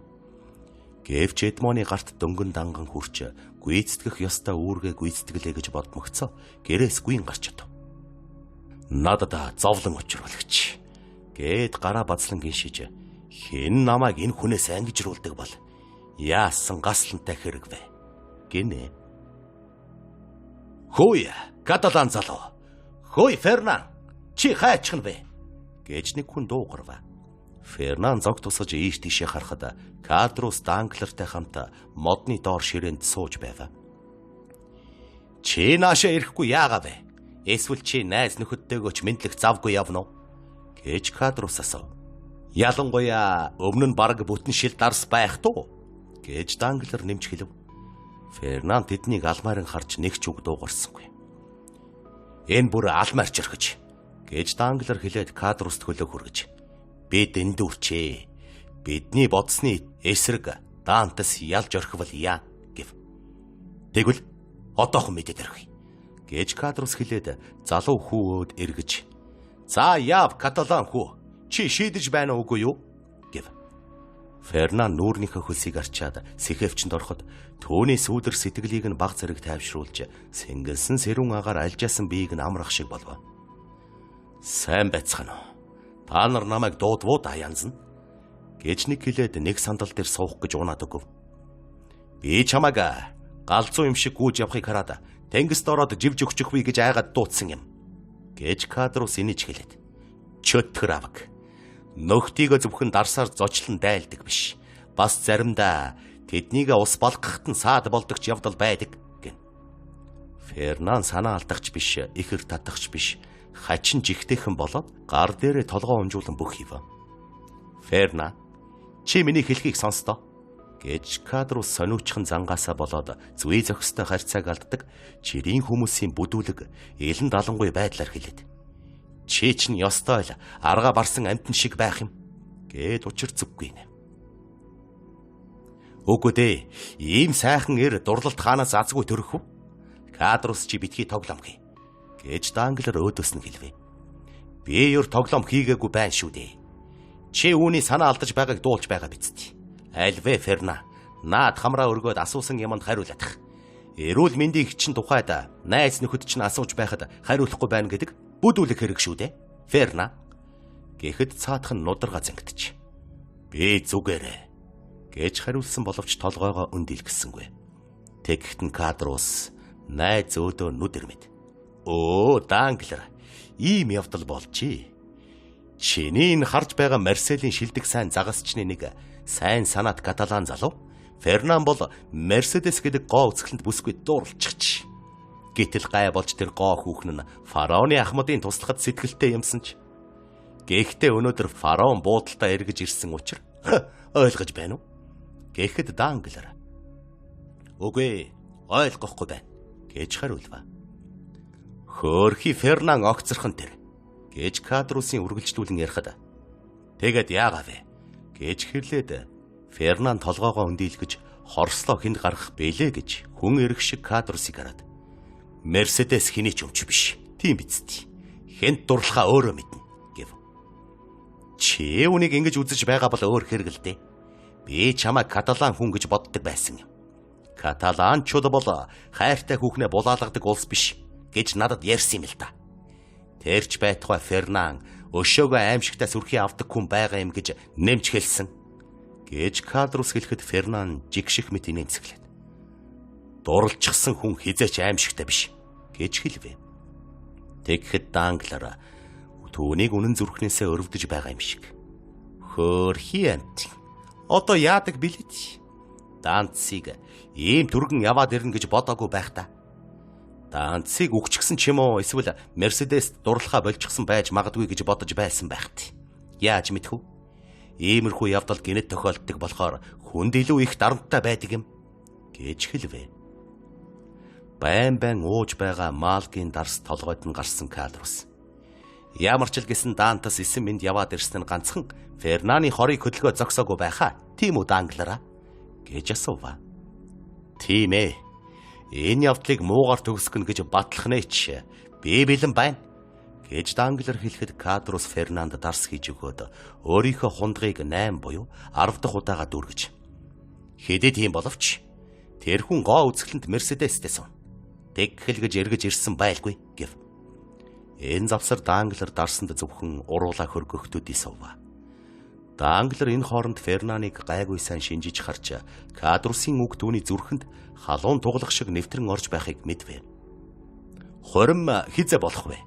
Speaker 1: Гэвч Эдмоны гарт дөнгөн данган хүрч гүйцэтгэх ёстой үүргээ гүйцэтгэлээ гэж бодмогцоо гэрээс гүйн гарч чадав. Надад зовлон учруулагч гэд гараа бацлан гиншиж, хэн намайг энэ хүнээс ангижруулдаг бол яасан гаслантай хэрэг вэ гинэ. Хөөе, каталан залуу. Хөөе Фернан, чи хайчхан вэ гэж нэг хүн дуугарва. Фернан зог тусгаж ийш тийшээ харахад Кадрус Данклертай хамт модны доор ширээнд сууж байв. Чи наашаа ирэхгүй яагаа вэ? Эсвэл чи найз нөхөдтэйгөө ч мэдлэх завгүй явна уу гэж Кадрус асуув. Ялангуяа өмнө нь бараг бүтэн шил дарс байх туу гэж Данклер нэмж хэлв. Фернан тэднийг алмааран харж нэг ч үг дуугарсангүй. Энэ бүр алмаарч орхиж гэж Данклер хэлээд Кадруст хөлөө хүргэж, бид эндүрчээ. Бидний бодсны эсрэг Дантас ялж орхивол яа гэв. Тэгвэл одоохон мэдээд орхив гэж Кадрус хэлээд залуу хүү өөд эргэж, за яав каталан хүү, чи шийдэж байна уугүй юу гэв. Фернан нүүрнийхээ хөлсийг арчаад сэхэвчэнд ороход түүний сүүдэр сэтгэлийг нь баг зэрэг тайвшруулж сэнгэнсэн сэрүүн агаар альжаасан биеийг нь амрах шиг болов. Сайн байцгаана уу? Та нар намайг дуудвуу да янзна гэж нэг хэлээд нэг сандал дээр суух гэж унаад өгөв. Би чамайг галзуу юм шиг гүйж явахыг хараад тэнгист ороод живж өгчихвээ гэж айгаад дуудсан юм гэж Кадрус инеж хэлээд, чөтгөр аваг. Нөхдийгөө зөвхөн дарсаар зочлон дайлдаг биш. Бас заримдаа тэднийг ус балгахад нь саад болдогч явдал байдаг гэн. Фернан санаа алдагч биш, ихэр татагч биш, хачин жигтэйхэн болоод гар дээрээ толгоо унжуулан бүх хийв. Ферна, чи миний хэлхийг сонстоо гэж Кадрус сониучхан зангаасаа болоод зүй зохистой харьцааг алддаг жирийн хүмүүсийн бүдүүлэг элен далангуй байдлаар хэлээд, чи чинь ёстой л арга барсан амтэн шиг байх юм гэд учир зүггүй нэ. Үгүй дээ, ийм сайхан эр дурлалт хаанаас азгүй төрөх вэ? Кадрус чи битгий тоглоом хий гэж Данклер өөдөөс нь хэлвэ. Би юу тоглоом хийгээгүй байна шүү дээ. Чи үүний санаа алдаж байгааг дуулж байгаа биз дээ. Альвэ Ферна, наад хамраа өргөөд асуусан юмд хариулах. Эрүүл мэндийн чинь тухайд найз нөхөд чинь асууж байхад хариулахгүй байна гэдэг бүдүүлэг хэрэг шүү дээ. Ферна гэхэд цаадах нь нударга зангидчих. Би зүгээрээ гэж хариулсан боловч толгойгоо өндөлгсөнгүй. Тэгэхэд нь Кадрус найз өөдөө нүд ирмэд. Оо, Данклер, ийм явдал болжээ. Чиний энэ харж байгаа Марселийн шилдэг сайн загасчны нэг сайн санаат каталан залуу Фернан бол Мерседес гэдэг гоо үзэсгэлэнт бүсгүй дууралчихч. Гэтэл гай болж тэр гоо хүүхэн нь фараоны ахмадын туслахад сэтгэлтэй юмсан ч. Гэхдээ өнөөдөр фараон буудалтаа эргэж ирсэн учраас ойлгож байна уу? Гэхэд Данклер, үгүй, ойлгохгүй байна гэж хариулва. Хөөрхи Фернан огцорхон тэр гэж Кадрусын үргэлжлүүлэн ярихад, тэгээд яагаа вэ гэж хэрлээд Фернан толгоогоо өндийлгэж хорслоо хүнд гарах бэлээ гэж хүн эрх шиг Кадрусыг хараад, Мерседес хэний ч өмч биш, тийм биз дээ. Хэнд дурлахаа өөрөө мэднэ гэв. Чи үнийг ингэж үзэж байгаа бол өөр хэрэг л дээ. Би чамайг каталан хүн гэж боддог байсан юм. Каталанчууд бол хайртай хүүхнээ булаалгадаг улс биш гэж надад ярьсан юм л да. Тэрч байтугай Фернан өшөөгөө аимшигтаа сүрхий авдаг хүн байгаа юм гэж нэмж хэлсэн. Гэж Кадрус хэлэхэд Фернан жигших мэт инээмсэглээд. Дурлцсан хүн хизээч аимшигтай биш гэж хэлвэ. Тэгэхэд Данглер түүнийг үнэн зүрхнээсээ өрөвдөж байгаа юм шиг. Хөөрхий амт. Одоо яадаг билээ? Данцыг ийм түргэн яваад ирнэ гэж бодоогүй байх та. Данцыг өгчихсэн ч юм уу эсвэл Мерседес дурлахаа болчихсон байж магадгүй гэж бодож байсан байхт. Яаж мэдэх вэ? Иймэрхүү явдал гинэт тохиолддог болохоор хүнд илүү их дарамттай байдаг юм гэж хэлвэ. Байн ууж байгаа Малкийн дарс толгойд нь гарсан Кадрус. Ямар ч л гэсэн Дантас 9 минут яваад ирсэн нь ганцхан Фернаны хорыг хөдөлгөө зогсоогүй байхаа. Тийм үү Данглера? Гэж асуув. Тийм ээ. Энэ явдлыг муугар төгсгөн гэж батлах нээч. Би бэлэн байна. Гэж Данглер хэлэхэд Кадрус Фернанд дарс хийж өгөөд өөрийнхөө хундгыг 8 буюу 10 дахь удаага дүүргэж. Хэдий тийм боловч тэр хүн гоо үзэсгэлэнт Мерседестэй сууна. Тэгхэл гэж эргэж ирсэн байлгүй гэв. Энэ завсар Данглер дарсанд зөвхөн уруулаа хөргөхдүүдий суув. Данглер энэ хооронд Фернаныг гайгүй сайн шинжиж харж Кадрусын үг түүний зүрхэнд халуун туглах шиг нэвтрэн орж байхыг мэдвэ. Хорим хизээ болох вэ?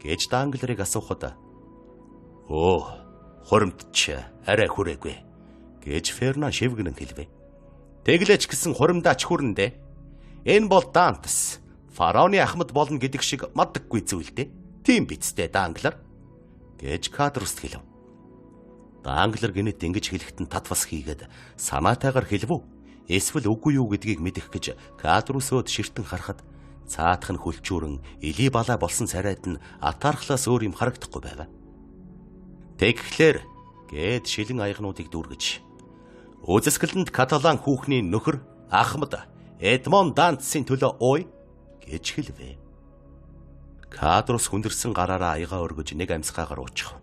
Speaker 1: Гэж Данглерыг асуухад хоримт ч арай хүрээгүй гэж Фернан шивгэнэн хэлвэ. Тэглэж гисэн хоримдаач хүрнэ. Энэ бол Дантас. Фараоны ахмад болно гэдэг шиг мадаггүй зүйл дээ. Тийм бицтэй Данглер гэж Кадруст хэлв. Данглер гинэт ингэж хэлэхэд нь татвас хийгээд санаатайгаар хэлвүү. Эсвэл үгүй юу гэдгийг мэдэх гэж Кадрусод ширтэн харахад цаатах нь хүлчүүрэн илий балаа болсон царайд нь атаархлаас өөр юм харагдахгүй байв. Тэгэхлээр гээд шилэн аягнуудыг дүүргэж үзэсгэлэнт Каталан хүүхний нөхөр Ахмад Эдмон Дантсын төлөө ой гэж хэлвэ. Кадрус хүндэрсэн гараараа аяга өргөж нэг амьсгаагаар уучих.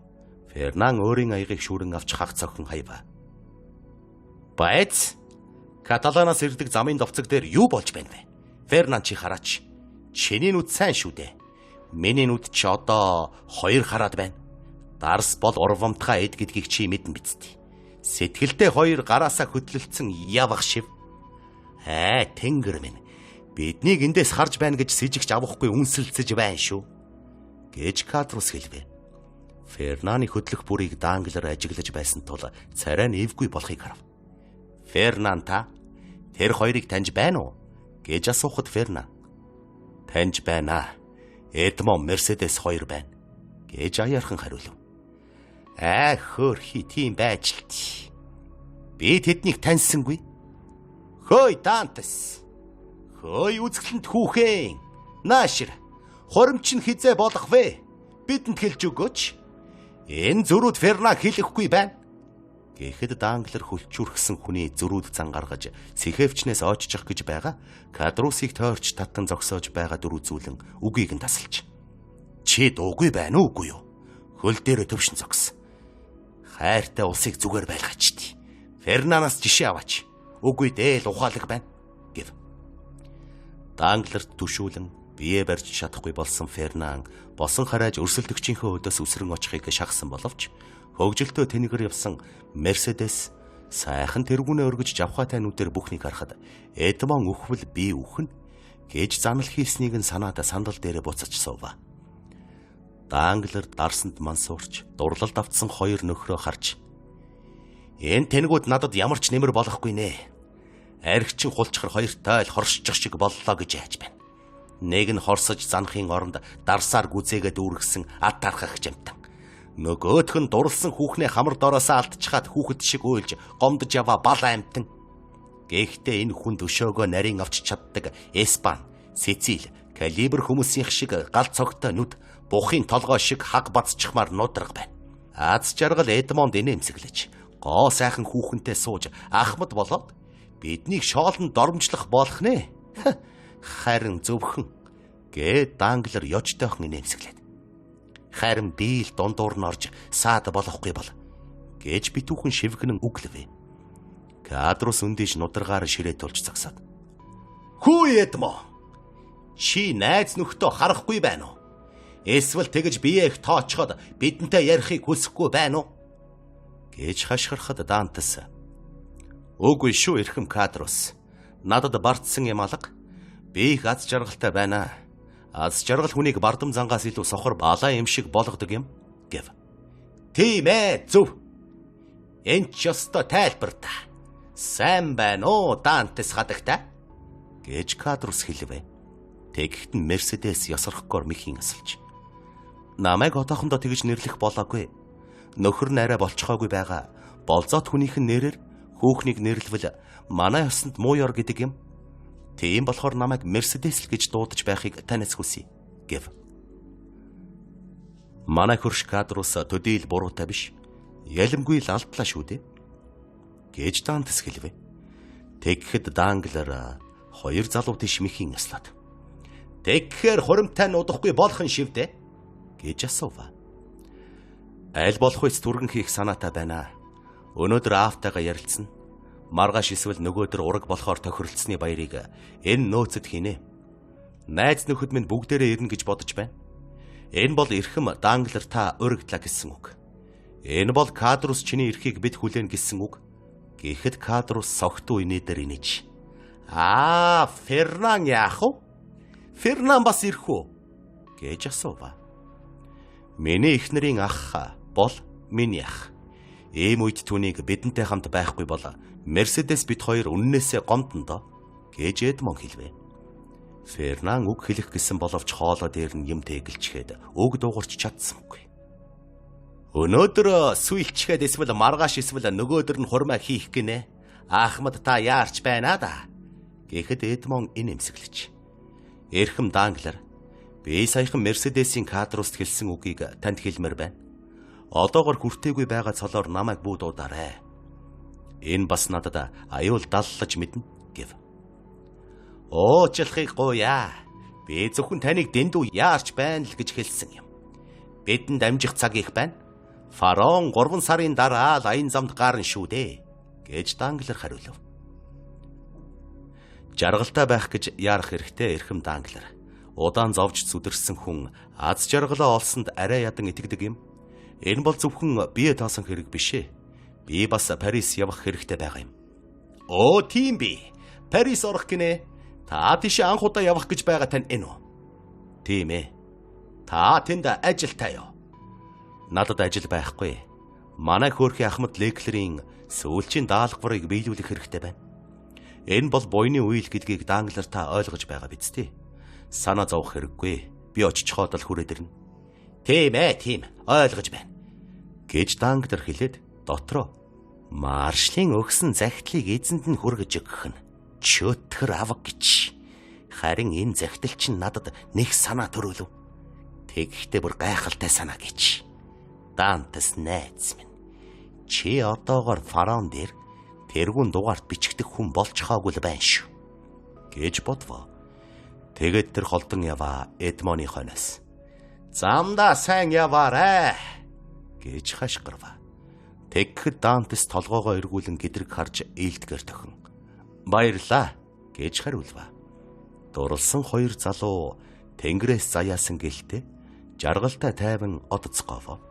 Speaker 1: Фернан өөрийн аягийг шүүрэн авч хаг цохин хайва. Байц Каталанаас ирдэг замын довцог дээр юу болж байна вэ? Фернан чи хараач. Чиний нүд сайн шүү дээ. Миний нүд ч одоо 2 хараад байна. Дарс бол урвамтгай эд гэдгийг чи мэдэн биз дээ. Сэтгэлдээ 2 гараасаа хөдлөлдсөн явах шив. Тэнгэр минь. Биднийг эндээс харж байна гэж сэжигч авахгүй үнсэлцэж байна шүү. Гэж Кадрус хэлвэ. Фернаны хөдлөх бүрийг Данглер ажиглаж байсан тул царай нь эвгүй болохыг харав. Фернан та тэр 2-ыг таньж байна уу? Гэж асуухад Фернан таньж байна. Эдмон Мерседес 2 байна. Гэж аяархан хариулв. Хөөрхий тийм байж л тий. Би тэднийг таньсангүй. Хөөй Дантас. Хөөй үзэсгэлэнт хүүхэн. Наашир. Хоримч нь хизээ болох вэ? Бидэнд хэлж өгөөч. Энэ зөрүүд Фернан хэлэхгүй байна. Гэхэд Данглер хүлчүүрхсэн хүний зөрүүд зан гаргаж сэхэвчнээс оччих гэж байгаа. Кадрусыг тойрч татан зогсоож байгаа дүр үзүүлэн үгийг нь тасалж. Чи дуугүй байна уугүй юу? Хөл дээр төвшин зогс. Хайртай улсыг зүгээр байлгаач тий. Фернанаас жишээ аваач. Үгүй дээл ухаалаг байна гэв. Данглерт түшүүлэн бие барьж чадахгүй болсон Фернан босон харааж өрсөлдөгчийнхөө өдөөс үсрэн очихыг шахсан боловч хөгжилтөө тэнэгэр явсан Мерседес сайхан тэргүүнээ өргөж жавхаатай нүдээр бүхнийг харахад Эдмон өхвөл би үхэн гэж занал хийснийг нь санаад сандал дээрээ буцаж суув. Данглер дарсанд мансуурч дурлалд автсан 2 нөхрөө харж энэ тэнэгүүд надад ямар ч нэмэр болохгүй нэ. Аригчин хулчхар 2 тайл хоршчих шиг боллоо гэж яаж байна. Нэг нь хорсож занахын оронд дарсаар гүзээгээ дүүргэсэн атаархах жамтан. Нөгөөх нь дурлсан хүүхнээ хамар дороосоо алдчихад хүүхэд шиг уйлж гомдож яваа бал амтан. Гэхдээ энэ хүн өшөөгөө нарийн авч чаддаг Испани, Сицили, Калибр хүмүүсийн шиг гал цогтой нүд, бухын толгой шиг хаг бацчихмаар нудраг байна. Аз жаргал Эдмонд инээмсэглэж, гоо сайхан хүүхэнтэй сууж Ахмад болоод биднийг шоолн доромжлох болох нэ. Харин зөвхөн гээд Данглер ёжтойхон инээмсэглээд. Харин би л дундуур нь орж саад болохгүй бол гэж битүүхэн шивгэнэн үглэвэ. Кадрус өндийж нударгаар ширээ тулж загсаад. Хүү Эдмон. Чи найз нөхдөө харахгүй байна уу? Эсвэл тэгж бие их тоочход бидэнтэй ярихыг хүсэхгүй байна уу? Гэж хашгирахад Дантес. Үгүй шүү эрхэм Кадрус. Надад бартсан юм алга. Би их аз жаргалтай байна. Аз жаргал хүнийг бардам зангаас илүү сохор балаа юм шиг болгодог юм гэв. Тийм ээ, зөв. Энд ч ёстой тайлбар та. Сайн байна уу Дантес хадагтай? Гэж Кадрус хэлвэ. Тэгэхэд нь Мерседес ёсорхгоор михийн асалж. Намайг одоохондоо тэгж нэрлэх болоогүй. Нөхөр нь арай болцохоогүй байгаа. Болзоот хүнийх нь нэрээр хүүхнийг нэрлэвэл манай ёсонд муу ёр гэдэг юм. Тийм болохоор намайг Мерседес л гэж дуудаж байхыг танаас хүсье гэв. Манай хөрш Кадрус төдийл буруутай биш. Ялимгүй л алдлаа шүү дээ. Гэж Дантес хэлвэ. Тэгэхэд Данглер хоёр залуу тийш михийн яслаад. Тэгэхэр хуримтай нь удахгүй болох нь шивдэ гэж асуув. Аль болох үс түргэн хийх санаатай байна. Өнөөдөр Аавтайгаа ярилцсан. Маргааш эсвэл нөгөөдөр ураг болохоор тохиролцсны баярыг энэ нөөцөд хийнэ. Найз нөхөд минь бүгдээрээ ирнэ гэж бодож байна. Энэ бол эрхэм Данглер та урагдлаа гэсэн үг. Энэ бол Кадрус чиний эрхийг бид хүлээн гэсэн үг. Гэхэд Кадрус согтуу инээдэр инеж. Фернан яах вэ? Фернан бас ирэх үү? Гэж асуув. Миний эхнэрийн ах бол миний ах. Ийм үед түүнийг бидэнтэй хамт байхгүй бол Мерседес бид хоёр үннээсээ гомдондоо гэж Эдмон хэлвэ. Фернан үг хэлэх гэсэн боловч хоолой дээр нь юм тэгэлчгээд үг дуугарч чадсангүй. Өнөөдөр сүйлчгээд эсвэл маргааш эсвэл нөгөөдөр нь хурмаа хийх гинэ. Ахмад та яарч байна да. Гэхэд Эдмон инэмсэглэж. Эрхэм Данглер, би саяхан Мерседесийн Кадруст хэлсэн үгийг танд хэлмээр байна. Одоогор хүртээгүй байгаа цолоор намайг буудуудаарай. Энэ бас надад аюул даллаж мэднэ гэв. Уучлахыг гуйа. Би зөвхөн таныг дэндүү яарч байна л гэж хэлсэн юм. Бидэнд амжих цаг их байна. Фараон 3 сарын дараа л аян замд гарна шүү дээ гэж Данглер хариулв. Жаргалтай байх гэж яарах хэрэгтэй эрхэм Данглер. Удаан зовж зүдэрсэн хүн аз жаргалаа олсонд арай ядан итгэдэг юм. Энэ бол зөвхөн бие таасан хэрэг биш ээ. Би бас Парис явах хэрэгтэй байгаа юм. Оо тийм би. Парис орох гинэ. Та тийш анх удаа явах гэж байгаа тань энэ үү? Тийм ээ. Та тэнд ажилтай юу? Надад ажил байхгүй. Манай хөөрхийн Ахмад Леклерийн сүүлчийн даалгаврыг биелүүлэх хэрэгтэй байна. Энэ бол буйны үйл гэдгийг Данглер та ойлгож байгаа биз дээ. Санаа зовох хэрэггүй. Би очичхоод л хүрээд ирнэ. Тийм ээ, тийм. Ойлгож байна. Гэж Данглер хэлээд дотроо маршлын өгсөн захидлыг эзэнд нь хүргэж өгөх нь чөтгөр аваг гэж. Харин энэ захидал чинь надад нэг санаа төрөөлөв. Тэгэхдээ бүр гайхалтай санаа гэж. Дантес найз минь. Чи одоогоор фараон дээр тэрүүн дугаарт бичигдэх хүн болчихоогүй л байна шүү. Гэж бодвоо. Тэгээд тэр холдон яваа Эдмоны хойноос. Замдаа сайн яваарэ гэж хашгирва. Тэгэхэд Дантес толгоогоо эргүүлэн гэдрэг харж ээлдгээр тохин. Баярлаа гэж хариулва. Дурлсан хоёр залуу тэнгэрээс заяасан гэлтэй жаргалтай тайван одоцгоов.